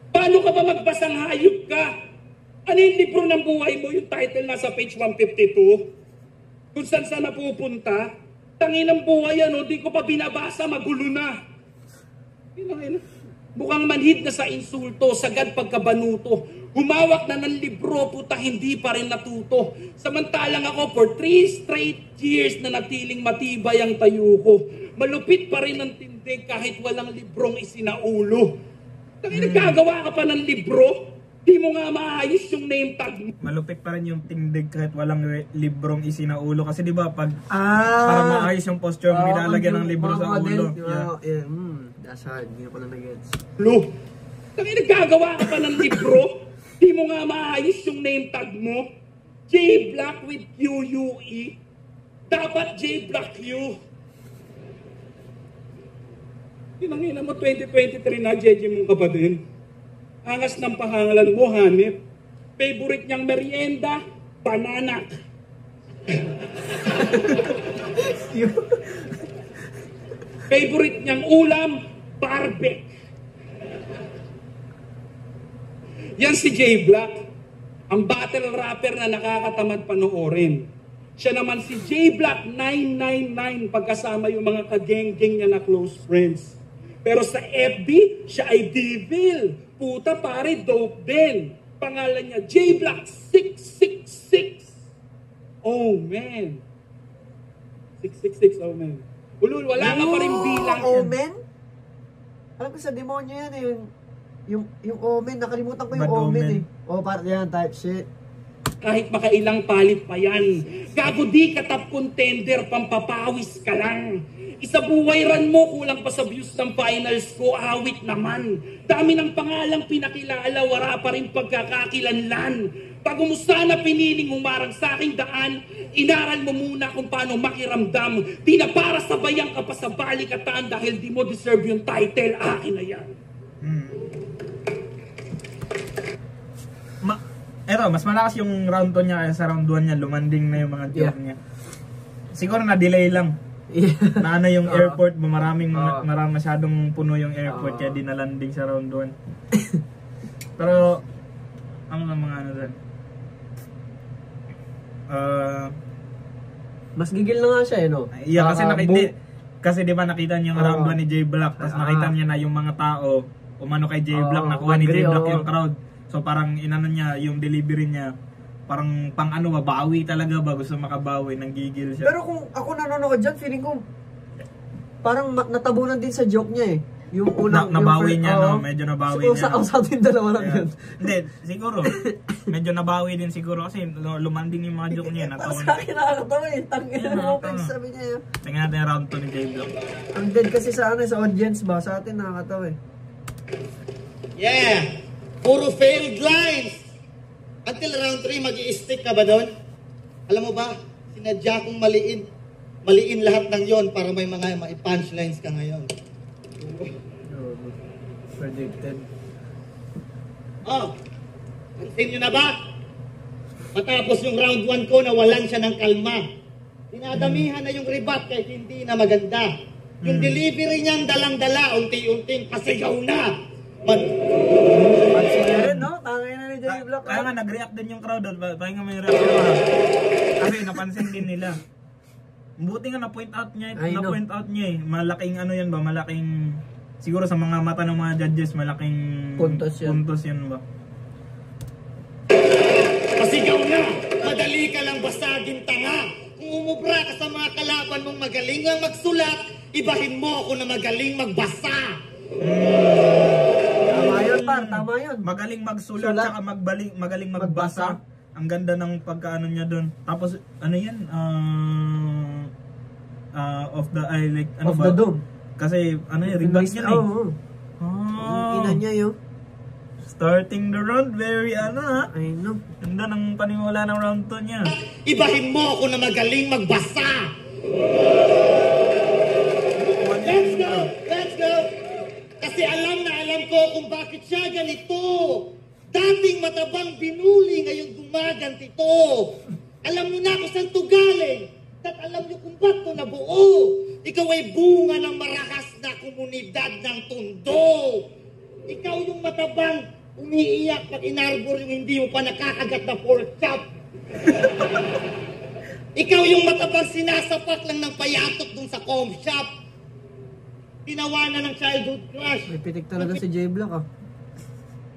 Paano ka ba magbasang hayop ka? Ano yung libro ng buhay mo? Yung title nasa page 152? Kung saan saan napupunta? Tangin ng buhay yan, di ko pa binabasa, magulo na. Mukhang manhid na sa insulto, sagad pagkabanuto. Humawak na ng libro, puta hindi pa rin natuto. Samantalang ako for 3 straight years na natiling matibay ang tayo ko. Malupit pa rin ang tindig kahit walang librong isinaulo. Tangin nagkagawa ka pa ng libro? Di mo nga maayos yung name tag mo. Malupit pa rin yung tindig kahit walang librong isinaulo. Kasi di ba pag para maayos yung posture mo, nilalagyan ng libro sa ulo. That's hard. Hindi ko lang nag-gets. Tangin nagkagawa ka pa ng libro? Di mo nga maayos yung name tag mo? J Black with QUE? Dapat J Black Q. Tinangina mo 2023 na, Jeje mong kapatid. Angas ng pahangalan mo, hanip. Favorite niyang merienda, banana. Favorite niyang ulam, barbecue. Yan si J Black, ang battle rapper na nakakatamad panoorin. Siya naman si J Black 999 pagkasama yung mga kageng-geng niya na close friends. Pero sa FB, siya ay devil. Puta pare, dope din. Pangalan niya, J Black 666. Oh man. 666, oh man. Ulul, wala ka pa rin bilang. Oh man? Alam ko sa demonyo yan eh. Yung omen, nakalimutan ko yung Bad omen omen. eh. Parang yan, type shit. Kahit makailang palit pa yan. Gago di ka top contender, pampapawis ka lang. Isa buhay run mo, kulang pa sa views ng finals ko, awit naman. Dami ng pangalang pinakilala, wala pa rin pagkakakilanlan. Bago mo sana piniling humarang sa aking daan, inaral mo muna kung paano makiramdam. Di na para sabayan ka pa sa balikatan dahil di mo deserve yung title, akin na yan. Eto, mas malakas yung round 2 niya kaya sa round 1 niya, lumanding na yung mga joke niya. Siguro na-delay lang. Na ano yung airport, maraming masyadong puno yung airport kaya di na-landing sa round 1. Pero, ang mga ano doon? Mas gigil na nga siya eh, no? Yeah, kasi di ba nakita niyo yung round 1 ni J Black, tapos nakita niya na yung mga tao umano kay J Black, nakuha ni J Black yung crowd. So parang inano niya, yung delivery niya, parang pang ano ba, bawi talaga ba, gusto makabawi, nanggigil siya. Pero kung ako nanonood dyan, feeling ko parang natabunan din sa joke niya eh. Yung unang nabawi niya, no? Medyo nabawi niya. Sa atin dalawa lang yun. Hindi, siguro. Medyo nabawi din siguro kasi lumanding yung mga joke niya. Para sa akin nakakatawa eh. Tangin na open, sabi niya. Tingnan natin yung round 2 ni J Black. Ang dead kasi sa audience ba? Sa atin nakakatawa eh. Yeah! Puro failed lines! Until round 3, mag-i-stick ka ba doon? Alam mo ba, sinadya kong maliin lahat ng yon para may mga punchlines ka ngayon. Predicted. Oh, pansin nyo na ba? Matapos yung round 1 ko, nawalan siya ng kalma. Dinadamihan na yung rebat kahit hindi na maganda. Yung delivery niyan dalang-dala, unti-unting pasigaw na. Pansin na rin, no? Tangin na ni J Black. Kaya nga nag-react din yung crowd. Pahinga nga may reaction. Kasi napansin din nila. Buti nga na-point out niya eh. Malaking ano yan ba? Malaking, siguro sa mga mata ng mga judges, malaking puntos yan ba? Pasigaw na! Madali ka lang basagin tanga! Kung umubra ka sa mga kalaban mong magaling ang magsulat, ibahin mo ako na magaling magbasa! Tama yun, par. Tama yun. Magaling magsulat, saka magaling magbasa. Ang ganda ng pagkaano niya doon. Tapos, ano yan? Of the dome. Kasi, ano yun, rebat niya eh. Ina niya yun. Starting the round, very ha? I know. Ganda ng panimula ng round 2 niya. Ibahin mo ako na magaling magbasa! Let's go! Let's go! Kasi alam na alam ko kung bakit siya ganito. Dating matabang binuli, ngayon gumaganti to. Alam mo na kung saan to galing. At alam niyo kung ba't to nabuo. Ikaw ay bunga ng marahas na komunidad ng Tondo. Ikaw yung matabang Umiiyak pag inarbor yung hindi mo pa nakakagat na pork chop. Ikaw yung matabang sinasapak lang ng payatot dun sa com shop. Tinawanan ng childhood crush. May pitik talaga si J Block ah.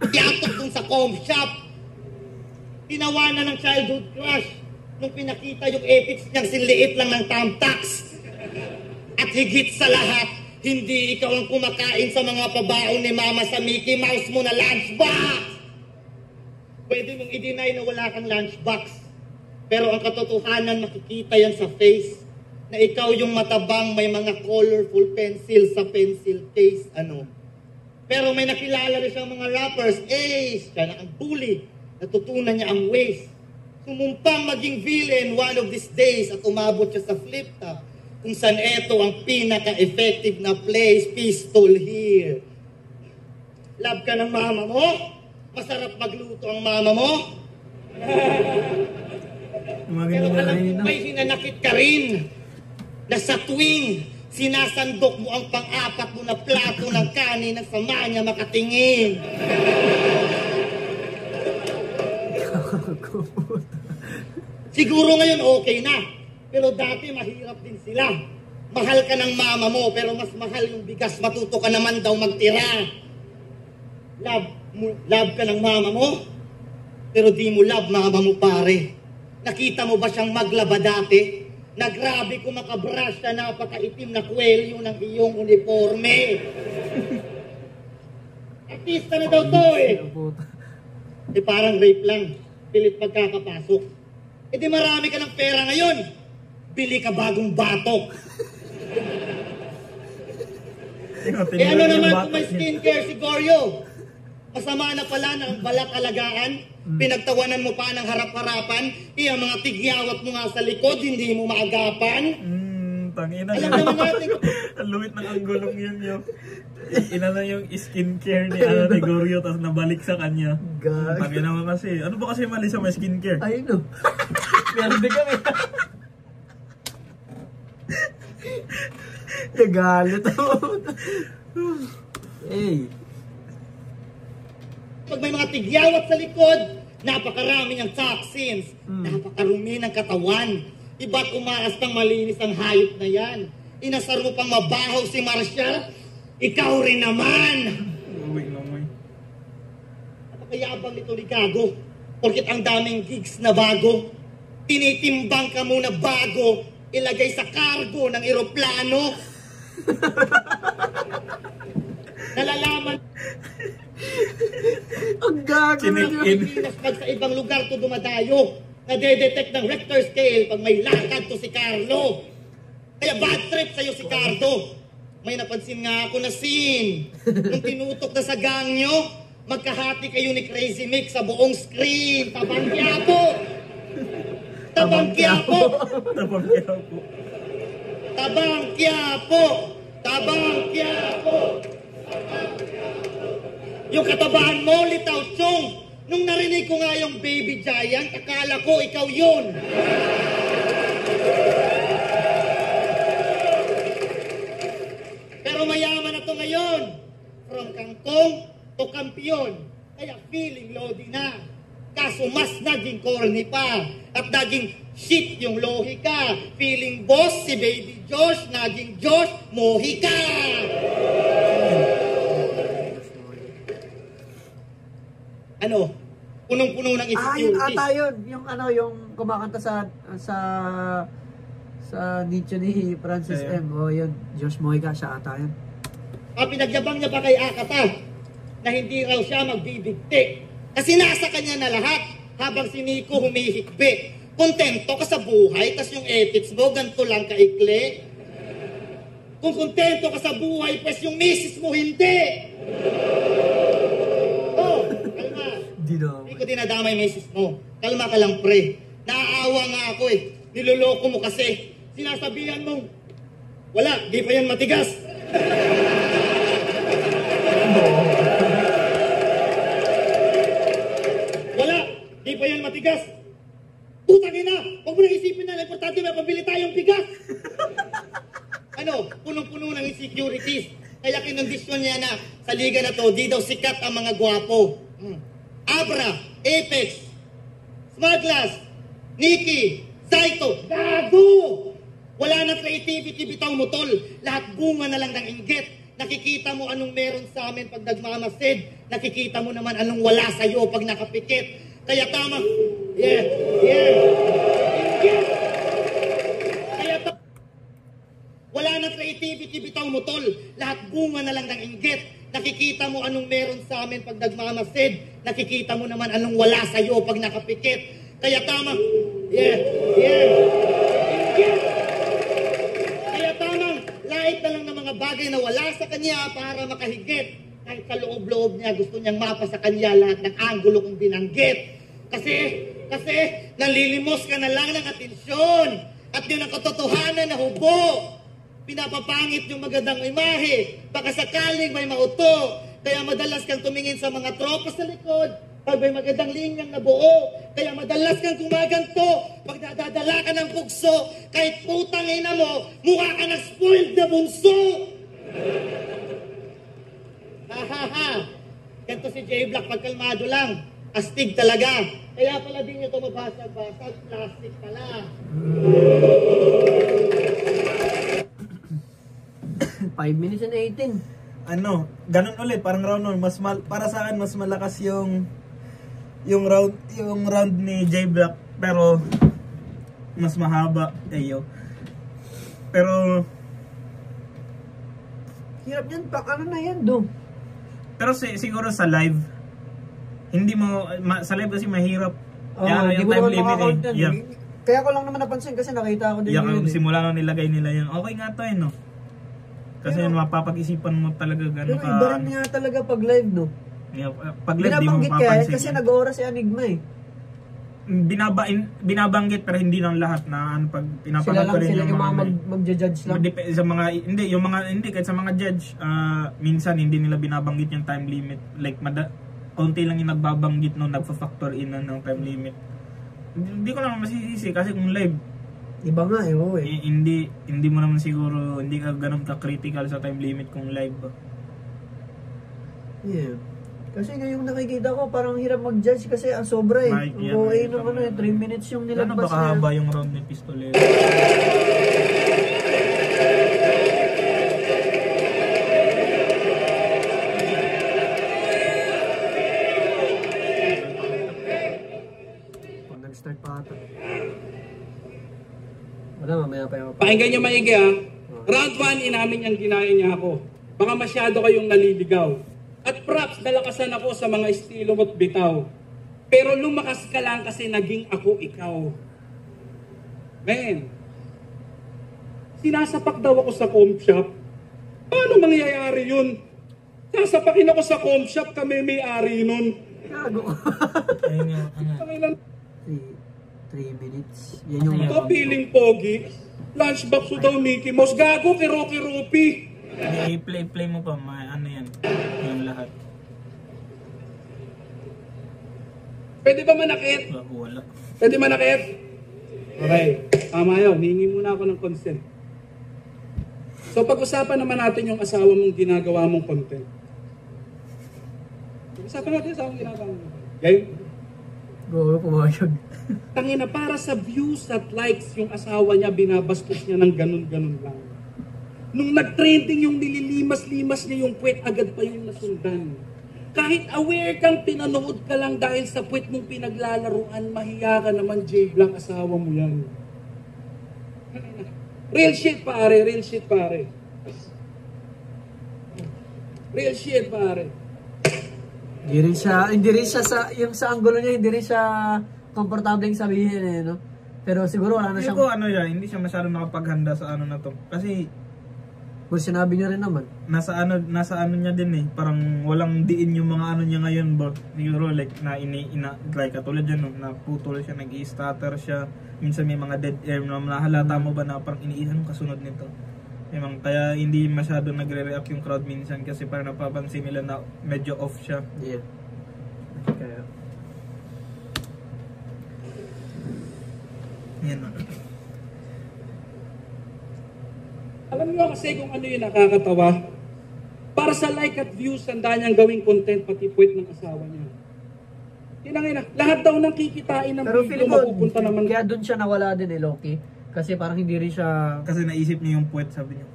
Payatot dun sa com shop. Tinawanan ng childhood crush. Nung pinakita yung epics niyang sinliit lang ng thumbtacks. At higit sa lahat, hindi ikaw ang kumakain sa mga pabaon ni Mama sa Mickey Mouse mo na lunchbox. Pwede mong i-deny na wala kang lunchbox. Pero ang katotohanan, makikita yan sa face. Na ikaw yung matabang may mga colorful pencil sa pencil case. Pero may nakilala rin siyang mga rappers. Siya na ang bully. Natutunan niya ang ways. Sumumpang maging villain one of these days at umabot siya sa flip top. Kung saan eto ang pinaka-effective na place, pistol here. Love ka ng mama mo? Masarap magluto ang mama mo? Pero alam mo, may hinanakit ka rin na sa tuwing sinasandok mo ang pang-apat mo na plato ng kanin na sama niya makatingin. Siguro ngayon okay na. Pero dati mahirap din sila. Mahal ka ng mama mo, pero mas mahal yung bigas, matuto ka naman daw magtira. Love ka ng mama mo, pero di mo love mama mo pare. Nakita mo ba siyang maglaba dati? Na grabe kung makabrush na napakaitim na kwelyo ng iyong uniforme. Artista na daw to parang rape lang, pilit pagkakapasok. Di marami ka ng pera ngayon. Bili ka bagong batok. Ano naman kung may skincare si Goryo? Masama na pala na ang balak alagaan, pinagtawanan mo pa ng harap-harapan, ang mga tigyawat mo nga sa likod, hindi mo maagapan. Tangina. Alam naman natin. Ang luwit ng anggulong yun yung inano yung skincare ni Goryo tapos nabalik sa kanya. Tangina mo kasi. Ano ba kasi mali sa may skincare? Ayun o. Meron din kami. Nagalit ako. Pag may mga tigyawat sa likod, napakarami ng toxins, napakarumi ng katawan. Iba't umaas pang malinis ang hayop na yan. Inasar mo pang mabahaw si Marshall, ikaw rin naman. Napakayabang nito ni Gago, porkit ang daming gigs na bago. Tinitimbang ka muna bago, ilagay sa cargo ng eroplano. Nalalaman ang gago na Pilipinas pag sa ibang lugar to dumadayo. Nade-detect ng Richter scale pag may lakad to si Carlo. Kaya bad trip sa'yo si Cardo. May napansin nga ako na scene. Nung tinutok na sa gang nyo, magkahati kayo ni Crazy Mick sa buong screen. Tabang Quiapo! Tabang Quiapo! Tabang Quiapo! Tabang Quiapo! Tabang Quiapo! Yung katabahan mo, Litaw Chong, nung narinig ko nga yung Baby Giant, akala ko ikaw yun. Pero mayaman na to ngayon. From kangkong to kampiyon. Kaya feeling lodi na. Kaso mas naging corny pa. At naging shit yung lohi ka. Feeling boss si Baby Josh, naging Josh, mohi ka. Ano? Punong-puno ng insecurity. Ata yun. Yung kumakanta sa nicho ni Francis M. O yun, Josh Moiga, siya ata yun. Pinagyabang niya pa kay Akata na hindi raw siya magbibigti. Kasi nasa kanya na lahat habang si Nico humihikbi. Kontento ka sa buhay, tas yung ethics mo, ganito lang kaikli. Kung kontento ka sa buhay, pues yung misis mo hindi. Hindi ko dinadamay misis mo. Kalma ka lang, pre. Naaawa nga ako Niloloko mo kasi. Sinasabihan mo, wala, di pa yan matigas. Wala, di pa yan matigas. Putang ina, huwag mo nang isipin na importante may pabili tayong bigas. Punong-puno ng insecurities. Kaya kinondisyon niya na sa liga na to, di daw sikat ang mga gwapo. Abra, Apex, Smartglass, Nikki, Zaito. Gago! Wala na creativity, bitaw mo tol. Lahat bunga na lang ng inggit. Nakikita mo anong meron sa amin pag nagmamasid. Nakikita mo naman anong wala sa'yo pag nakapikit. Kaya tama. Yeah. Inggit. Kaya wala na creativity, bitaw mo tol. Lahat bunga na lang ng inggit. Nakikita mo anong meron sa amin pag nagmamasid. Nakikita mo naman anong wala sa'yo pag nakapikit. Kaya tama. Yeah. Inggit. Kaya tamang lait na lang ng mga bagay na wala sa kanya para makahigit. Kahit sa loob-loob niya, gusto niyang mapa sa kanya lahat ng anggulo kong binanggit. Kasi, nalilimos ka na lang ng atensyon. At yun ang katotohanan na hubo. Pinapapangit yung magandang imahe. Baka sakaling may mauto. Kaya madalas kang tumingin sa mga tropa sa likod. Pag may magandang linyang nabuo. Kaya madalas kang gumaganto. Pag nadadala ka ng pugso. Kahit putang ina mo, mukha ka ng spoiled na bunso. Ganto si J Black, pagkalmado lang. Astig talaga. Kaya pala din nyo ito mabasag-basag. Plastic pala. 5 minutes and 18. Ano, ganun ulit, parang round 1. Para sa akin, mas malakas yung round ni J Black, pero mas mahaba kayo. Pero Hirap yan, ano na yan, do? pero siguro sa live, hindi mo sa live kasi mahirap. Hindi mo naman makakount yan. Yeah. Kaya ko lang naman napansin kasi nakita ko din yun. Simula nang nilagay nila yun. Okay nga to no. Kasi mapapag-isipan mo talaga gano'n ka. Pero iba rin nga talaga pag live, no? Yeah, pag live di mo binabanggit mapapansin. kasi nag-oras si Enigma eh. Binabanggit pero hindi lang lahat na pag pinapanood ko rin sila yung mga may- magja-judge lang. sa mga hindi kahit sa mga judge minsan hindi nila binabanggit yung time limit, like konti lang yung nagbabanggit nung nagfa-factor in ng time limit. Hindi ko naman masisisi kasi kung live Iba nga eh. hindi mo naman siguro hindi ka ganun ka-critical sa time limit kung live ba. Yeah. Kasi ngayong nakikita ko parang hirap mag-judge kasi ang sobra eh. Right, Ang yeah, OA right. nung 3 minutes yung Ano nilabas baka haba yung round ni Pistolero? Pag nag-start pa ata. Wala, mamaya pa yung... Pakinggan niyo maigi ha. Round 1, inamin niyang ginaya niya ako. Baka masyado kayong naliligaw. At props, nalakasan ako sa mga estilo mo't bitaw. Pero lumakas ka lang kasi naging ako ikaw. Men, sinasapak daw ako sa comp shop. Paano mangyayari yun? Sasapakin ako sa comp shop, kami may-ari nun. Gago. Ayun nga, ano. 3 minutes. Yan yung... Ito, piling pogi. Lunchbox ko daw, Mickey Mouse. Gago, kiroki-rupi. I-play mo pa, ano yan, yung lahat. Pwede ba manakit? Wala. Pwede manakit? Okay, tama yun. Hihingi muna ako ng consent. So pag-usapan naman natin yung asawa mong ginagawa mong content. Pag-usapan natin yung asawa mong ginagawa mong content. Okay? Go, pumayag. Tangina, para sa views at likes, yung asawa niya, binabastos niya ng ganun-ganun lang. Nung nag-trending yung nililimas-limas niya yung puwet, agad pa yung nasundan. Kahit aware kang pinanood ka lang dahil sa puwet mong pinaglalaruan, mahiya ka naman, J Black, asawa mo yan. Real shit, pare. Real shit, pare. Real shit, pare. Hindi rin siya yung sa angulo niya, hindi rin siya komportableng sabihin eh, no? Pero siguro wala na Hindi siyang... ko hindi siya masyadong nakapaghanda sa ano na to. Kasi Kung sinabi niya rin naman. nasa ano niya din eh, parang walang diin yung mga ano niya ngayon, bro. Siguro like like katulad yan, no, naputol siya, nag-i-stutter siya. Minsan may mga dead air na nahalata mo ba na parang iniihan yung kasunod nito. Kaya hindi masyado nagre-react yung crowd minsan kasi parang napapansin nila na medyo off siya. Yeah. Kaya... Yan. Alam niyo kasi kung ano yung nakakatawa? Para sa like at views, handa niyang gawing content pati puwet ng asawa niya. Tinangina, lahat daw ng kikitain ng Pero video feeling ko, mapupunta naman. kaya doon siya nawala din Loki. Kasi parang hindi rin siya... Kasi naisip niya yung puwet, sabi niya.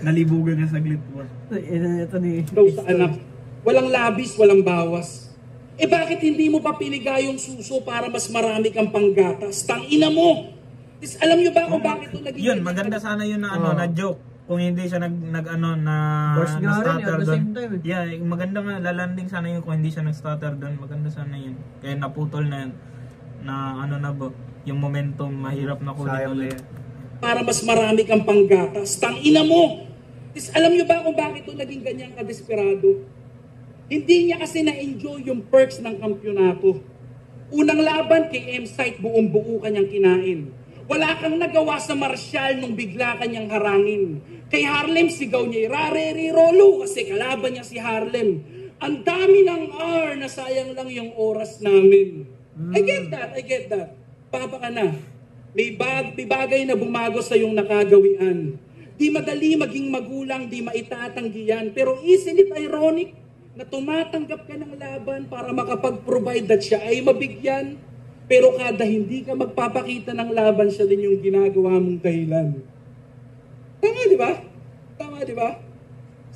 Nalibugan niya saglit po. Ito ni... Daw sa anak. Walang labis, walang bawas. Eh bakit hindi mo pa pinigay yung suso para mas marami kang panggatas? Tangina mo! Alam niyo ba kung bakit ito naging... Yun, maganda sana yun na ano, na joke. Kung hindi siya Burst nga rin, at the same time. Yeah, maganda nga, lalanding sana yun kung hindi siya nag-stutter doon. Maganda sana yun. Kaya naputol na yun. Na ano na ba, yung momentum, mahirap na kulit ulit. Para mas marami kang panggatas. Tangina mo! Alam niyo ba kung bakit ito naging ganyan kadesperado? Hindi niya kasi na-enjoy yung perks ng kampyonato. Unang laban kay M-Site, buong-buo kanyang kinain. Wala kang nagawa sa Martial nung bigla kanyang harangin. Kay Harlem, sigaw niya, rare-rirolo kasi kalaban niya si Harlem. Ang dami ng R na sayang lang yung oras namin. I get that. Papa ka na. May bagay na bumago sa iyong nakagawian. Di madali maging magulang, di maitatanggihan. Pero isn't it ironic na tumatanggap ka ng laban para makapag-provide that siya ay mabigyan? Pero kada hindi ka magpapakita ng laban, siya din yung ginagawa mong dahilan. Tama, di ba?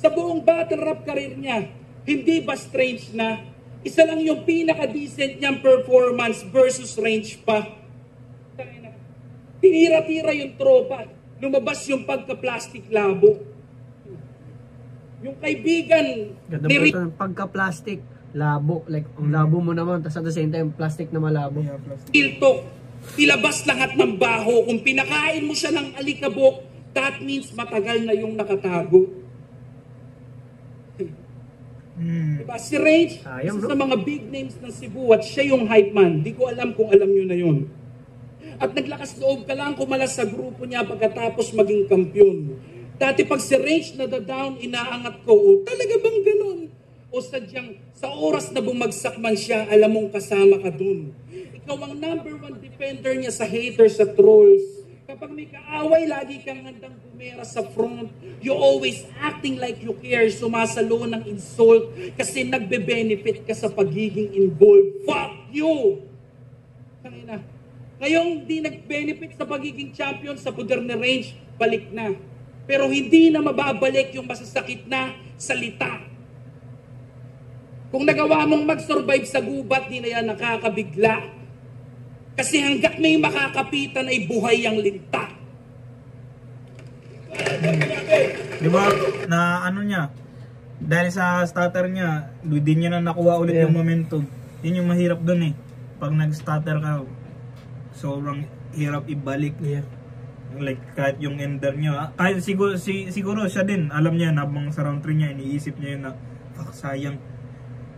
Sa buong battle rap career niya, hindi ba strange na isa lang yung pinaka-decent niyang performance versus range pa? Tinira-tira yung tropa, lumabas yung pagka-plastic labo. Yung kaibigan, pagka-plastic labo, like ang labo mo naman, tapos at the same time plastic na malabo. Tiltok, ilabas lahat ng baho. Kung pinakain mo siya ng alikabok, that means matagal na yung nakatago. Diba? Si Range, isa sa mga big names ng Cebu at siya yung hype man. Di ko alam kung alam nyo na yun. At naglakas loob ka lang kumalas sa grupo niya pagkatapos maging kampyon. Dati pag si Range nada-down, inaangat ko, talaga bang ganun? O sadyang sa oras na bumagsak man siya, alam mong kasama ka dun. Ikaw ang number 1 defender niya sa haters at trolls. Kapag may kaaway, lagi kang handang bumera sa front. You always acting like you care, sumasalo ng insult kasi nagbe-benefit ka sa pagiging involved. Fuck you! Tangina. Ngayong di nag-benefit sa pagiging champion sa poder ni Range, balik na. Pero hindi na mababalik yung masasakit na salita. Kung nagawa mong mag-survive sa gubat, di na yan nakakabigla. Kasi hanggat may makakapitan ay buhay ang linta. Di ba, na ano niya, dahil sa stutter niya, hindi niya na nakuha ulit yung momentum. Yun yung mahirap dun eh. Pag nag-stutter ka, sobrang hirap ibalik. Like, kahit yung ender niya, kahit siguro siya din, alam niya, habang sa round 3 niya, iniisip niya yun na, fuck, sayang.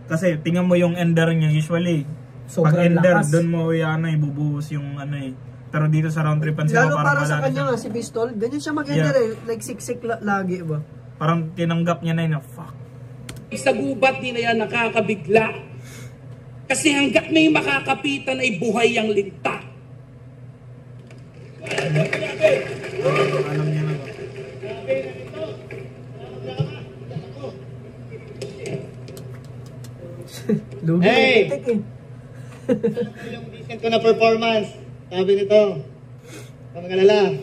Kasi tingnan mo yung ender niya, usually sobrang pag ender lakas. Doon mo ibubuhos yung ano eh. Pero dito sa round 3 pansin lalo ko para sa kanya nga si Pistol, ganyan siya mag-ender eh. Like siksik lagi ba? Parang tinanggap niya na yun, fuck. Sa gubat di na yan nakakabigla. Kasi hanggat may makakapitan ay buhay ang linta. Alam niya na ba? Hey! Yung decent ko na performance. Sabi nito, huwag mag-alala.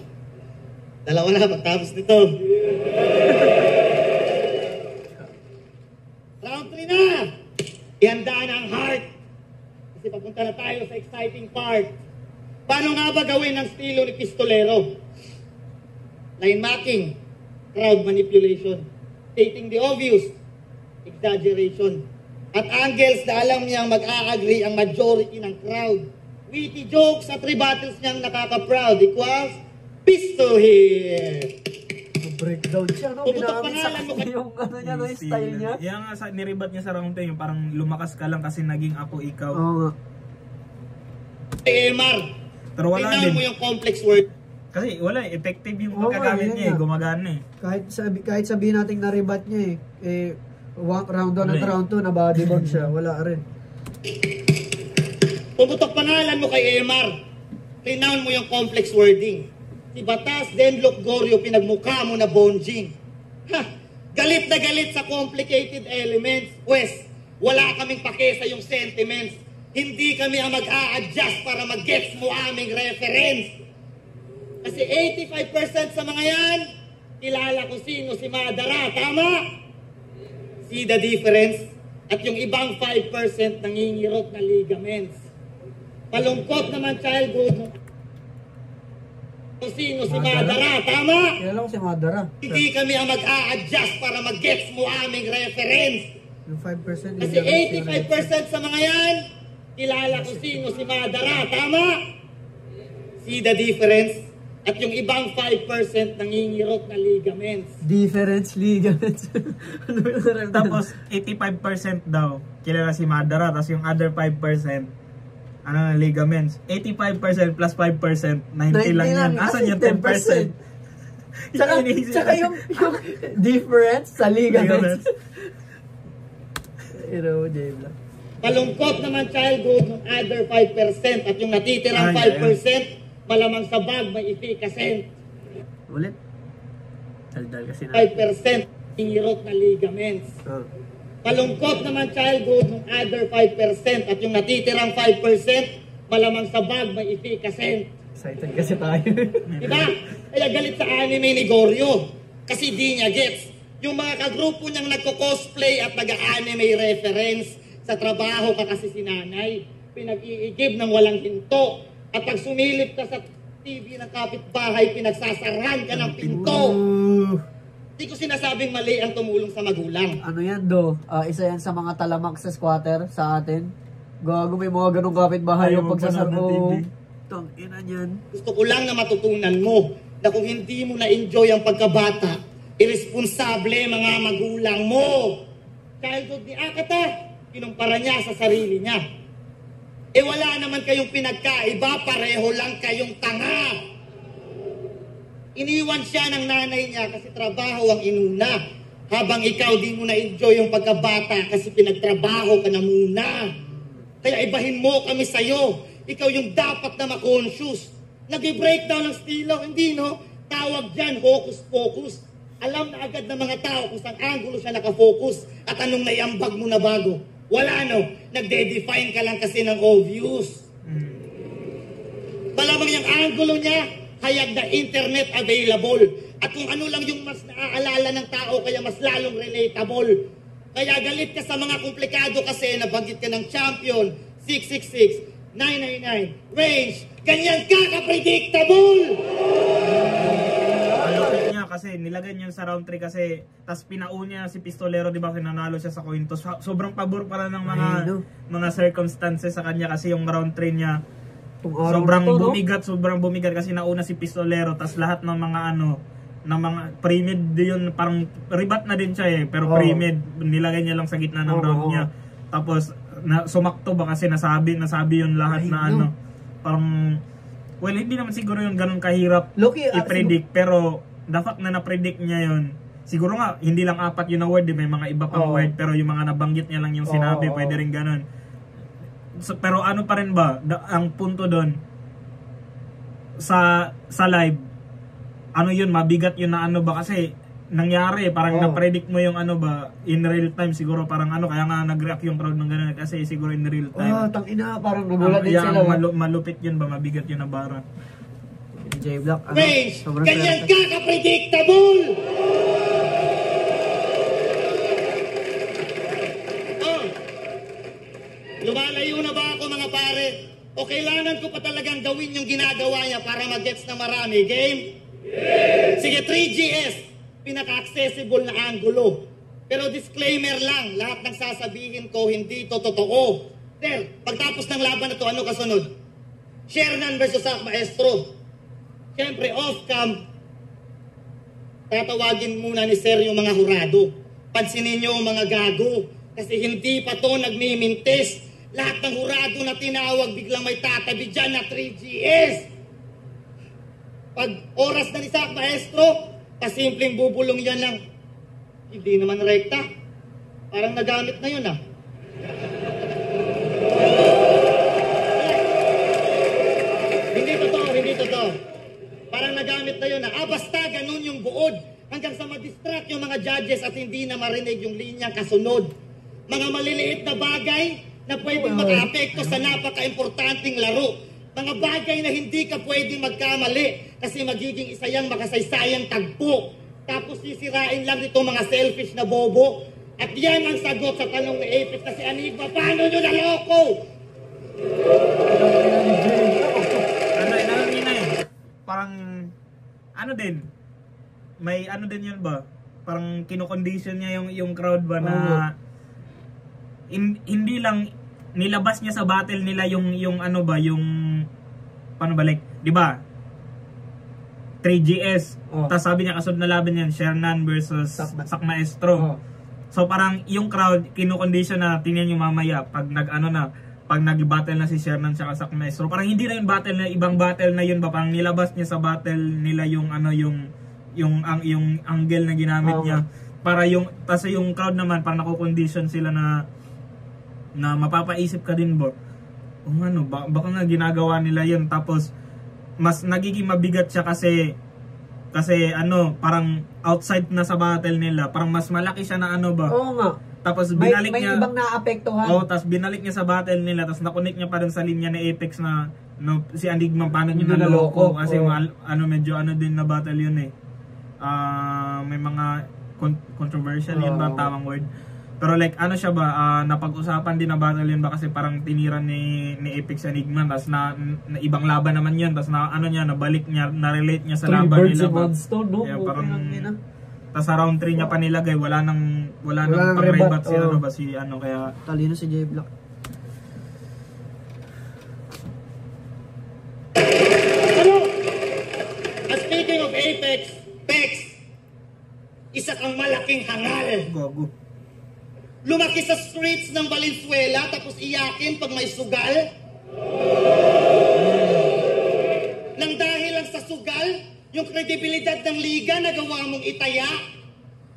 Dalawa na pagtapos nito. Round 3 na! Ihandaan ang heart. Kasi papunta na tayo sa exciting part. Paano nga ba gawin ang estilo ni Pistolero? Line marking, crowd manipulation, stating the obvious, exaggeration, at angles na alam niyang mag-a-agree ang majority ng crowd. Witty jokes at rebuttals niyang nakaka-proud equals pistol hit. Breakdown siya, no? Ginamit sa yung ano niya, no? Yung style niya. Yan nga, nirebat niya sa round 10, yung parang lumakas ka lang kasi naging ako ikaw. Oo nga. AMR, pero wala tingnan din. mo yung complex word. Kasi wala, effective yung pagkagamit niya, gumagana eh. Kahit sabihin natin na-rebat niya eh, round 1 at round 2 na bodybag siya, wala rin. Pumutok panalan mo kay AMR. Renown mo yung complex wording. Si Batas, then look Gorio, pinagmukha mo na bonjing. Ha! Galit na galit sa complicated elements. Wes, Wala kaming pake sa yung sentiments. Hindi kami ang mag-a-adjust para mag-gets mo aming reference. Kasi 85% sa mga yan, kilala ko sino si Madara. Tama? See the difference? At yung ibang 5% nangingirot na ligaments. Palungkot naman childhood kung sino si Madara. Tama? Kilala ko si Madara. Hindi kami ang mag-a-adjust para mag-gets mo aming reference. Yung 5% Kasi 85% sa mga yan, kilala ko sino si Madara. Tama? See the difference? At yung ibang 5% nangingirot na ligaments. Difference ligaments. Ano yun? Tapos 85% daw kilala si Madara, tapos yung other 5% ano na ligaments. 85% plus 5%, 90 lang yan. Asan yung 10%? Tsaka yung difference sa ligaments. J-Block. Palungkot naman childhood ng other 5% at yung natitirang 5%, malamang sa bag may efficacent. Ulit. Daldal kasi na. 5% ingirot na ligaments. Palungkot naman childhood ng other 5% at yung natitirang 5%, malamang sa bag may efficacent. Excited kasi tayo. Diba? Kaya galit sa anime ni Goryo. Kasi di niya gets. Yung mga kagrupo niyang nagko-cosplay at nag-anime reference, sa trabaho ka kasi si nanay, pinag-iigib ng walang hinto. At pag sumilip ka sa TV ng kapitbahay, pinagsasarahan ka ng pinto. Hindi ko sinasabing mali ang tumulong sa magulang. Ano yan, Do? Isa yan sa mga talamak sa squatter sa atin. Gago, may mga ganong kapitbahay yung pagsasarbo. Tang ina niyan. Gusto ko lang na matutunan mo na kung hindi mo na-enjoy ang pagkabata, irresponsable mga magulang mo. Childhood ni Akata, kinumpara niya sa sarili niya. Wala naman kayong pinagkaiba, pareho lang kayong tanga. Iniwan siya ng nanay niya kasi trabaho ang inuna. Habang ikaw di mo na-enjoy yung pagkabata kasi pinagtrabaho ka na muna. Kaya ibahin mo kami sa'yo. Ikaw yung dapat na ma-conscious. Nag-breakdown ng estilo, hindi no? Tawag dyan, hocus-pocus. Alam na agad ng mga tao kung saan angulo siya nakafocus at anong naiambag mo na bago. Wala no, nagde-define ka lang kasi ng obvious. Malamang yung angulo niya, hayag na internet available. At kung ano lang yung mas naaalala ng tao, kaya mas lalong relatable. Kaya galit ka sa mga komplikado kasi nabanggit ka ng champion, 666, 999, range, ganyan ka ka-predictable! Malupit niya kasi nilagay niya sa round 3 kasi tas pinaunya si Pistolero, di ba, kinanalo siya sa coin toss. Sobrang pabor pala ng mga circumstances sa kanya kasi yung round 3 niya sobrang bumigat kasi nauna si Pistolero, tas lahat ng mga ng mga pre-mid yun, parang ribat na din siya pero pre-mid nilagay niya lang sa gitna ng round niya. Tapos sumakto ba kasi nasabi yun lahat na parang well, hindi naman siguro yung ganun kahirap i-predict, pero the fact na na-predict niya yun, siguro nga hindi lang 4 yun na word, may mga iba pang word, pero yung mga nabanggit niya lang yung sinabi, pwede rin ganun. So, pero ano pa rin ba ang punto doon sa live, ano yun, mabigat yun na ba kasi nangyari, parang na-predict mo yung in real time siguro, parang kaya nga nag-react yung crowd ng ganun kasi siguro in real time. Tangina, parang nagulat din sila. Malupit yun ba, mabigat yun na bara. J-Block, range, ganyan ka ka-predictable! Lumalayo na ba ako mga pare? O kailangan ko pa talagang gawin yung ginagawa niya para mag-gets na marami? Game? Sige, 3GS, pinaka-accessible na angulo. Pero disclaimer lang, lahat ng sasabihin ko hindi to totoo. Sir, pagtapos ng laban na to, ano kasunod? Shernan versus Sak Maestro. Siyempre, off-cam, tatawagin muna ni Sir yung mga hurado. Pansinin nyo ang mga gago. Kasi hindi pa to nagmimintis. Lahat ng hurado na tinawag, biglang may tatabi dyan na 3GS. Pag oras na ni Sak Maestro, pasimpleng bubulong yan lang. Hindi naman rekta. Parang nagamit na yun Hindi totoo. Parang nagamit na yun basta ganun yung buod. Hanggang sa ma-distract yung mga judges at hindi na marinig yung linya kasunod. Mga maliliit na bagay na pwedeng makaapekto sa napaka-importanting laro. Mga bagay na hindi ka pwedeng magkamali kasi magiging isa yang makasaysayang tagpo. Tapos sisirain lang itong mga selfish na bobo. At yan ang sagot sa tanong ni Apex na si Enigma. Paano nyo naloko? Parang, ano din, may ano din yun ba? Parang kinokondisyon niya yung crowd ba na hindi lang nilabas niya sa battle nila yung ano ba, yung paano balik, di ba? 3GS. Tapos sabi niya kasunod na laban yan, Shernan versus Sak Maestro. So parang yung crowd kinokondisyon na tingnan niyo mamaya pag pag nag-battle na si Shernan sa Sak Maestro. Parang hindi na yung battle na ibang battle na yun ba, parang nilabas niya sa battle nila yung ano yung angle na ginamit niya para tas yung crowd naman parang nako-condition sila na mapapaisip ka din ba ano baka nga ginagawa nila yun, tapos mas nagiging mabigat siya kasi ano parang outside na sa battle nila, parang mas malaki siya na ano ba. Oo nga. Tapos binalik niya, may ibang naapektuhan. tapos binalik niya sa battle nila, tapos na-connect niya pa rin sa linya ni Apex na si Enigma paano niya naloko kasi medyo ano din na battle yun eh. May mga controversial yun ba tamang word, pero like ano siya ba, napag-usapan din na battle yun ba kasi parang tiniran ni Apex Enigma, tapos na ibang laban naman yun, tapos na ano niya nabalik niya, na-relate niya sa laban nila ba. Parang tapos sa round 3 niya pa nilagay, wala nang pang-rebat si ano ba si ano, kaya talino si J Black. Speaking of Apex, isa kang malaking hangal. Gogo. Lumaki sa streets ng Valenzuela tapos iyakin pag may sugal. Nang dahil lang sa sugal, yung kredibilidad ng liga nagawa mong itaya.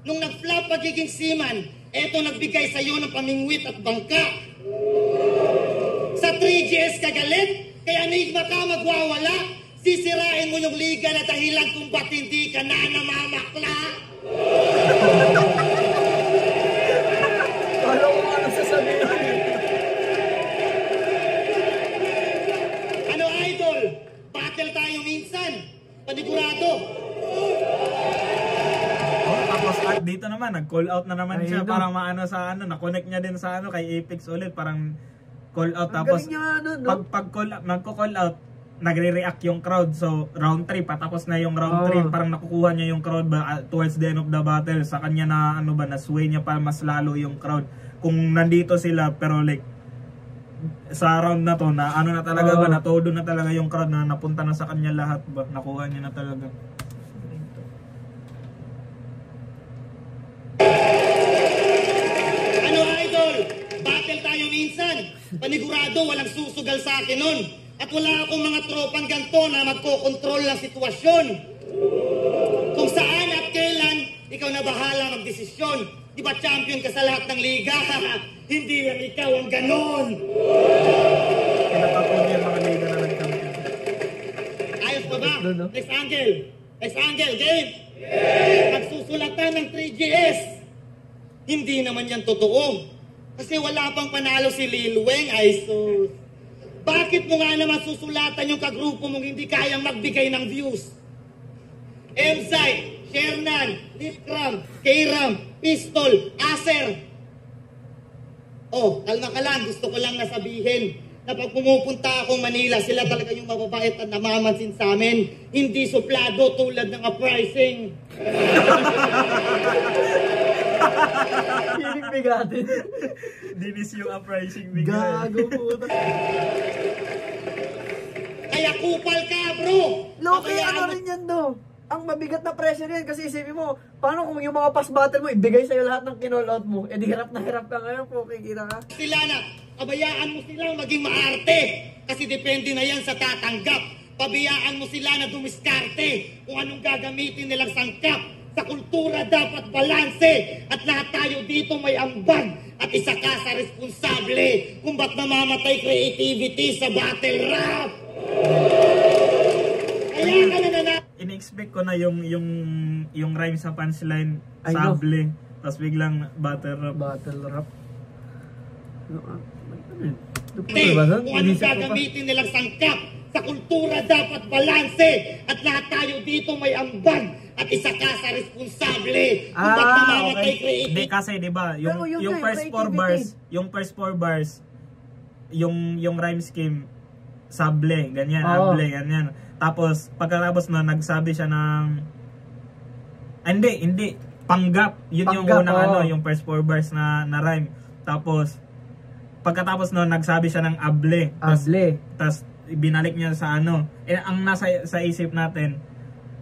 Nung nag-flop pagiging seaman, eto nagbigay sa'yo ng pamingwit at bangka. Sa 3GS kagalit, kaya Enigma ka magwawala. Sisirain mo yung liga na dahilan kung ba't hindi ka na namamakla. Alam mo ano sasabihin? Ano idol? Battle tayo minsan. Panigurado. Tapos dito naman nag-call out na naman siya para maano sa ano, na-connect niya din sa ano kay Apex ulit, parang call out. Tapos pag magko-call out, nagre-react yung crowd. So round 3 patapos na yung round 3, parang nakukuha niya yung crowd ba towards the end of the battle. Sa kanya na ano ba, na sway niya pa mas lalo yung crowd. Kung nandito sila pero like sa round na to na ano na talaga ba, natodo na talaga yung crowd, na napunta na sa kanya lahat ba, nakuha niya na talaga. Ano idol? Battle tayo minsan. Panigurado walang susugal sa akin nun. At wala akong mga tropang ganto na magkokontrol ng sitwasyon. Kung saan at kailan, ikaw na bahala magdesisyon. Di ba champion ka sa lahat ng liga? Hindi lang ikaw ang ganon. Pinatapon niya mga liga na nag-champion. Ayos pa ba? Next angle. Next angle, game. Magsusulatan ng 3GS. Hindi naman yan totoo. Kasi wala pang panalo si Lil Weng, ay sus. Bakit mo nga naman susulatan yung kagrupo mong hindi kayang magbigay ng views? Emzai, Shernan, Litram, Kram, Pistol, Acer. Oh, kalma ka lang. Gusto ko lang nasabihin na pag pumupunta akong Manila, sila talaga yung mababait at namamansin sa amin. Hindi suplado tulad ng uprising. Piling bigatin. Dinis yung uprising bigay. Gago puta. Kaya kupal ka, bro! Loki, ano rin yan do? Ang mabigat na pressure yan kasi isipin mo, paano kung yung mga past battle mo, ibigay sa'yo lahat ng kinall out mo, di hirap na hirap ka ngayon po, kikita ka. Sila na, pabayaan mo silang maging maarte kasi depende na yan sa tatanggap. Pabayaan mo sila na dumiskarte kung anong gagamitin nilang sangkap. Sa kultura dapat balanse at lahat tayo dito may ambag at isa ka sa responsable kung ba't namamatay creativity sa battle rap. Kaya ka na in-expect ko na yung rhyme sa punchline, sable, tapos biglang battle rap. Kung anong gagamitin nilang sangkap sa kultura dapat balanse at lahat tayo dito may ambag at isa ka sa responsable. Kung ba't namamatay creative? Hindi kasi, di ba, yung first 4 bars, yung rhyme scheme, sable, ganyan, able, ganyan. Tapos, pagkatapos na nagsabi siya ng, hindi, panggap. Yun yung unang yung first 4 bars na rhyme. Tapos, pagkatapos na nagsabi siya ng able. Tapos, binalik niya sa ang nasa sa isip natin,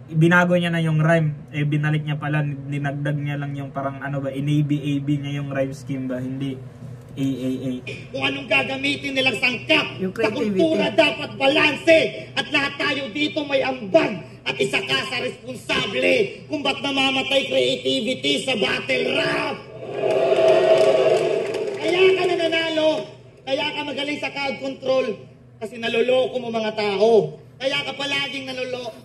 binago niya na yung rhyme, binalik niya pala, dinagdag niya lang yung parang AB niya yung rhyme scheme ba, hindi AAA. Kung anong gagamitin nilang sangkap sa kultura dapat balanse at lahat tayo dito may ambag at isa ka sa responsable kung ba't namamatay creativity sa battle rap. Kaya ka nananalo, kaya ka magaling sa crowd control kasi naloloko mo mga tao. Kaya ka palaging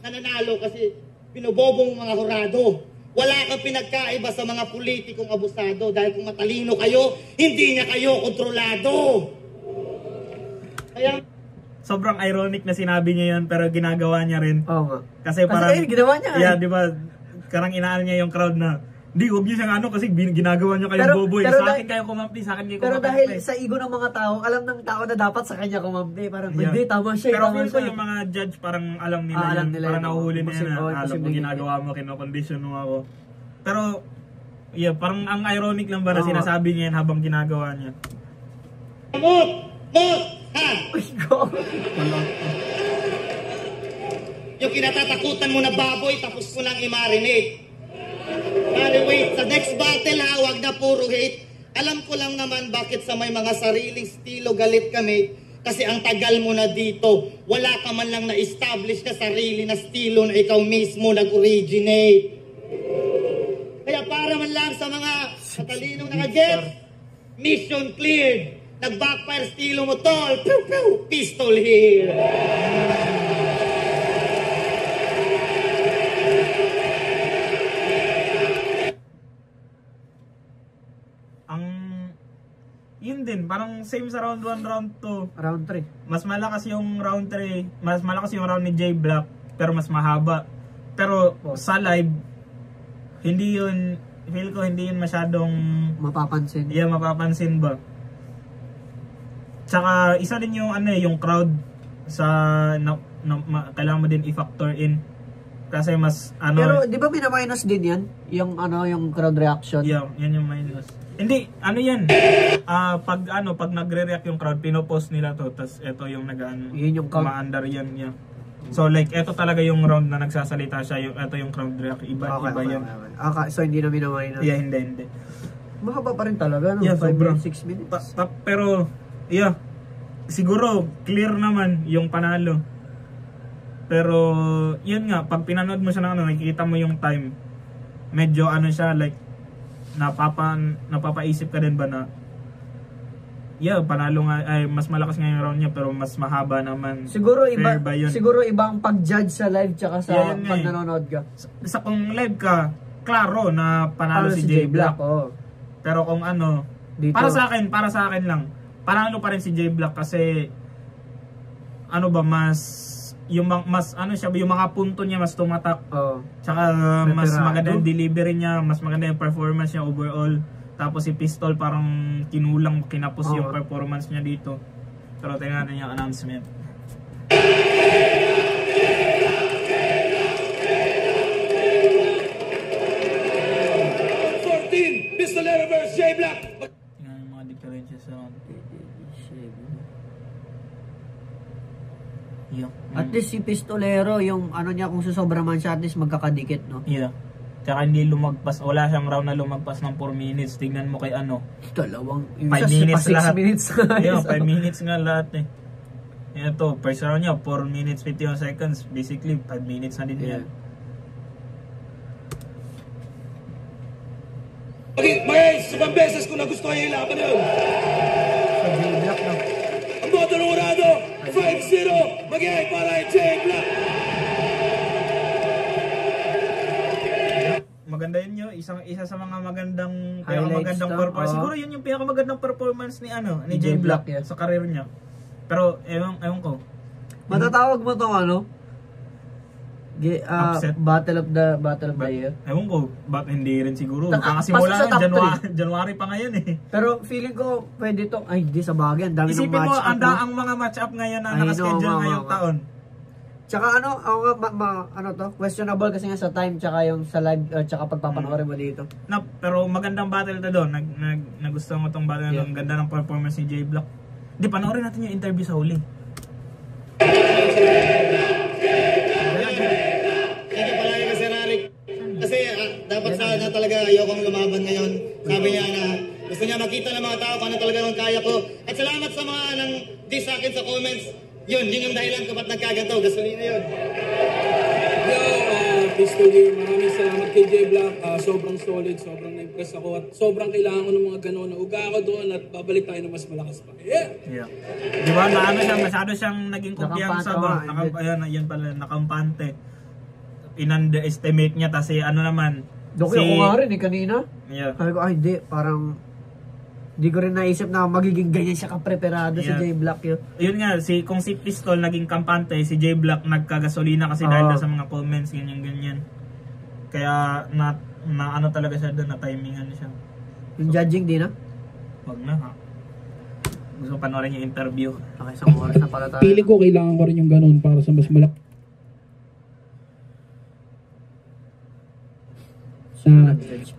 nananalo kasi binobobo mo mga hurado. Wala kang pinagkaiba sa mga politikong abusado dahil kung matalino kayo, hindi niya kayo kontrolado. Kaya sobrang ironic na sinabi niya yun pero ginagawa niya rin. Oo nga. Kasi parang ginawa niya. Yeah, di ba? Karang inaan niya yung crowd na hindi, huwag niyo siyang kasi ginagawa niyo kayong boboy. Sa akin kayo kumampi, sa akin kayo kumampi. Pero dahil sa ego ng mga tao, alam ng tao na dapat sa kanya kumampi. Parang, hindi, tama siya. Pero feel ko yung mga judge parang alam nila yun. Parang nahuhuli nila na, alam mo, ginagawa mo, kinokondisyon mo ako. Pero, yeah, parang ang ironic lang ba na sinasabi niya yan habang ginagawa niya. Mot! Ha? Yung kinatatakutan mo na baboy, tapos ko lang i-marinate. Anyway, sa next battle ha, wag na puro hate. Alam ko lang naman bakit sa may mga sariling estilo galit kami. Kasi ang tagal mo na dito, wala ka man lang na-establish na sarili na estilo na ikaw mismo nag-originate. Kaya para man lang sa mga katalinong naka-gets, mission cleared. Nag-backfire estilo mo tol, pew pew, pistol here. Yun din, parang same sa round 1, round 2. Round 3. Mas malakas yung round 3, mas malakas yung round ni J Black, pero mas mahaba. Pero sa live, hindi yun, feel ko hindi yun masyadong mapapansin. Yeah, mapapansin ba? Tsaka isa din yung yung crowd sa kailangan mo din i-factor in. Kasi mas Pero di ba mina-minus din yan? Yung yung crowd reaction? Yeah, yan yung minus. Hindi, yan. Pag nagre-react yung crowd, pinopost nila to, tas ito yung yun yung ma-under yan niya. So like, ito talaga yung round na nagsasalita siya, ito yung crowd react, iba yan. Okay, so hindi na mina-minus? Yeah, hindi. Mahaba pa rin talaga, no? Yeah, 5 minutes, 6 minutes. Pero, yeah, siguro, clear naman yung panalo. Pero, yun nga, pag pinanood mo siya nakikita mo yung time, medyo siya, like, napapaisip ka din ba na panalo nga, mas malakas nga yung round niya pero mas mahaba naman. Siguro iba ang pag-judge sa live tsaka sa pag nanonood ka. Sa kung live ka, klaro na panalo si J Black. Pero kung dito, para sa akin lang, panalo pa rin si J Black kasi yung mga punto niya mas tumatak. Tsaka mas maganda yung delivery niya, mas maganda yung performance niya overall. Tapos si Pistol parang kinapos yung performance niya dito. Pero tingnan natin yung announcement. 14, Pistolero vs. J Black. Tingnan yung mga differences sa At least si Pistolero, yung niya, kung susobra man siya, at least magkakadikit, no? Yeah. Tsaka hindi lumagpas, wala siyang round na lumagpas ng 4 minutes. Tignan mo kay 5 minutes lahat. 6 minutes. Yeah, 5 minutes nga lahat Ito, first round niya, 4 minutes 51 seconds. Basically, 5 minutes na din yan. Okay, mga sabang beses ko na gusto kayo yung laban yun. Ang boto ng urado, 5-0, mag-iay para kay J Black. maganda yun yun. Isa sa mga magandang Highlights to, performance. oo. Siguro yun yung pinakamagandang performance ni ni J J Black Black, yeah. sa career niya. Pero ewan ko. Matatawag mo tong Upset. Battle of the Year. Ewan ko, ba't hindi rin siguro. Pasok Kakasimula sa top January pa ngayon eh. Pero feeling ko pwede to. Ay, di sa bagay. Ang dami ng Isipin mo, match up. ang mga match-up ngayon na Ay, nakaschedule no, ngayong taon. Tsaka questionable kasi nga sa time tsaka yung sa live tsaka pagpapanoorin mo dito. Pero magandang battle to doon. Nagustuhan ko tong battle. Yeah. Ang ganda ng performance ni J Black. Di, panoorin natin yung interview sa huli. Thank you palagi kasi Rarik. Kasi dapat sana talaga ayokong lumaban ngayon. Sabi niya na gusto niya makita ng mga tao kung ano talaga ang kaya ko. At salamat sa mga nang di sa akin sa comments. Yun yung dahilan ko ba't nagkaganto. Gasolina yun. Pistol Game, maraming salamat kay J Black. Sobrang solid, sobrang na-impress ako at sobrang kailangan ko ng mga gano'n. Nauga ako doon at babalik tayo ng mas malakas pa. Yeah! Di ba, masyado siyang naging kumpiyansa ba? Yan pala, nakampante. In-underestimate niya, kasi naman. Doki ako nga rin kanina. Yeah. Sabi ko, ay di, parang di ko rin naisip na magiging ganyan siya kapreparado si J Black yun. Yun nga, kung si Pistol naging kampante, si J Black nagkagasolina kasi dahil sa mga comments, ganyan. Kaya na talaga siya doon, na timingan siya. Yung judging di na? Wag na ha. Gusto ko panoorin yung interview. Okay, isang oras na pala tayo. Feeling ko kailangan ko rin yung ganun para sa mas malaki.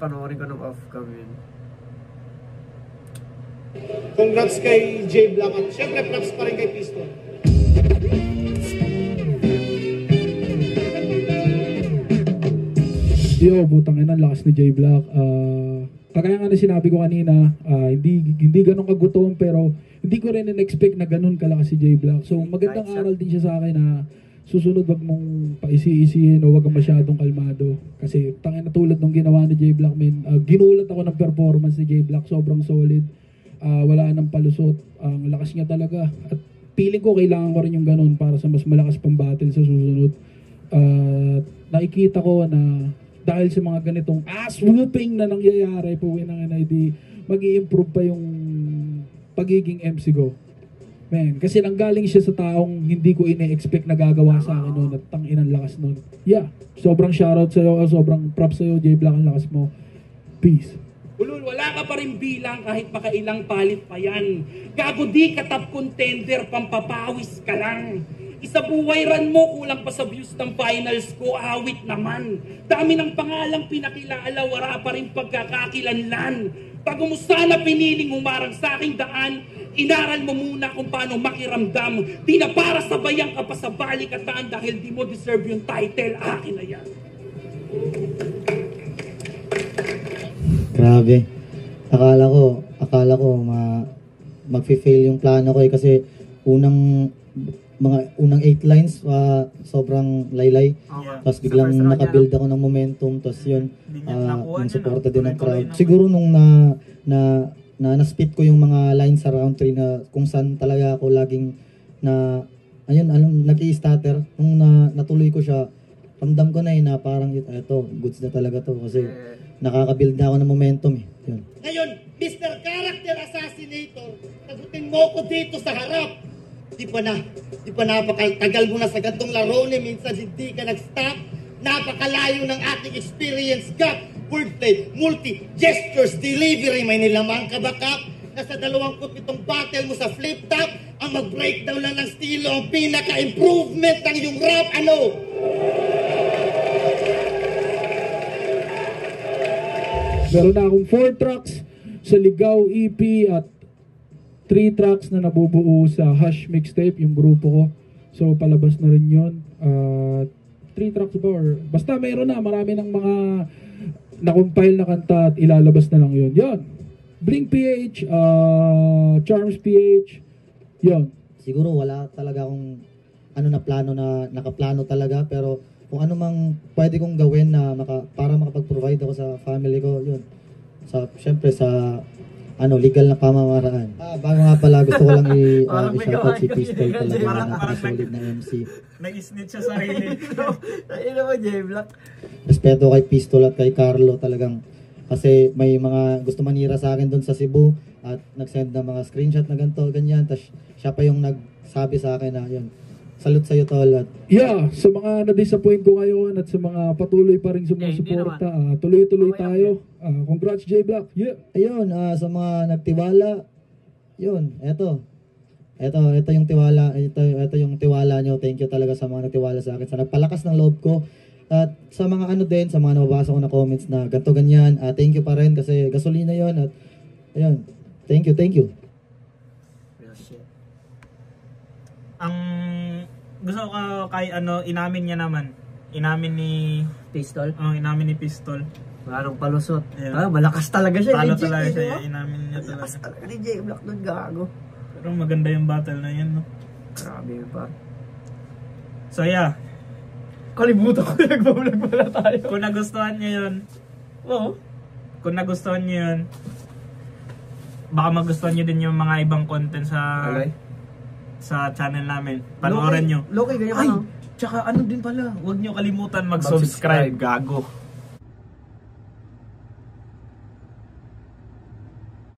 Panoorin ko ng off-cam yun. Congrats kay J Black at syempre props pa rin kay Pistol. Yo, butang ina, lakas ni J Black. Kagaya nga na sinabi ko kanina, hindi ganun kagutom pero hindi ko rin in-expect na ganun kalakas si J Black. So magandang aral din siya sa akin na susunod wag mong paisi-isihin o wag kang masyadong kalmado. Kasi tangina tulad nung ginawa ni J Black, ginulat ako ng performance ni J Black, sobrang solid. Wala nang palusot, ang lakas niya talaga. At feeling ko kailangan ko rin yung ganun para sa mas malakas pang battle sa susunod. Nakikita ko na dahil sa mga ganitong ass-whooping na nangyayari po ng NID, mag-i-improve pa yung pagiging MC Go. Man, kasi nanggaling siya sa taong hindi ko ine-expect na gagawa sa akin noon at tanginang lakas noon. Yeah, sobrang shoutout sa'yo, sobrang props sa'yo, J Black, ang lakas mo. Peace. Ulul, wala ka pa rin bilang kahit makailang palit pa yan. Gago di ka top contender, pampapawis ka lang. Isa buhay run mo, kulang pa sa views ng finals ko, awit naman. Dami ng pangalang pinakilala, wala pa rin pagkakakilanlan. Pag sana piniling umarang sa aking daan, inaral mo muna kung paano makiramdam. Di na para sabayang ka pa sa balikatan dahil di mo deserve yung title, akin na yan. Grabe. Akala ko magfi-fail yung plano ko kasi unang 8 lines sobrang laylay. Tapos biglang nakabuild ako ng momentum, tapos yun yung suporta din ng crowd. Siguro nung na-spit ko yung mga lines sa round 3 na kung saan talaga ako laging nag-i-stutter. Nung natuloy ko siya, ramdam ko na na parang ito, goods na talaga to kasi nakaka-build na ako ng momentum Yun. Ngayon, Mr. Character Assassinator, sagutin mo ko dito sa harap. Di pa napakatagal mo na sa gantong laro ni minsan hindi ka nag-stop. Napakalayo ng ating experience gap, wordplay, multi-gestures, delivery, may nilamang kabakap. Nasa 27 battle mo sa flip top, ang mag-breakdown lang ng estilo, ang pinaka-improvement ng iyong rap, Meron na akong 4 tracks sa Ligaw EP at 3 tracks na nabubuo sa Hush Mixtape, yung grupo ko. So, palabas na rin yun. 3 tracks ba? Or, basta meron na. Marami ng mga na-compile na kanta at ilalabas na lang yun. Yun. Blink PH, Charms PH, yun. Siguro wala talaga akong plano na nakaplano talaga, pero kung ano mang pwede kong gawin na para makapag-provide ako sa family ko, yun. Siyempre sa legal na pamamaraan. Bago nga pala, gusto ko lang i-shoutout si Pistol talaga, napaka-solid na MC. Nag-snitch siya sarili. Ayun naman, J Black. respeto kay Pistol at kay Carlo talagang. Kasi may mga gusto manira sa akin doon sa Cebu at nag-send ng mga screenshot na ganito, ganyan. Tapos siya pa yung nagsabi sa akin na yun. Salute sa'yo, tol. At Yeah, sa mga na-disappoint ko ngayon at sa mga patuloy pa rin sumusuporta, tuloy-tuloy tayo. Congrats, J-Block. Yeah. ayun, sa mga nagtiwala, yun, eto yung tiwala, ito yung tiwala nyo. Thank you talaga sa mga nagtiwala sa akin, sa nagpalakas ng loob ko. At sa mga ano din, sa mga nababasa ko na comments na ganto ganyan, thank you pa rin kasi gasolina yon. At ayun, thank you. Ang gusto ko kay inamin niya naman. Inamin ni Pistol. Inamin ni Pistol. Parang palusot. Yeah. Malakas talaga siya. Talo legit, talaga eh, siya. diba? Inamin niya talaga. Malakas talaga ni J-Block doon, gago. Pero maganda yung battle na yan, no? Grabe pa. So yeah. Kalimutan ko, nagbablog pala tayo. Kung nagustuhan niyo yun, kung nagustuhan niyo yun, baka magustuhan niyo din yung mga ibang content sa channel namin. Panoorin nyo. Loki, ganyan ka Ay, no? tsaka ano din pala, huwag nyo kalimutan mag-subscribe, gago.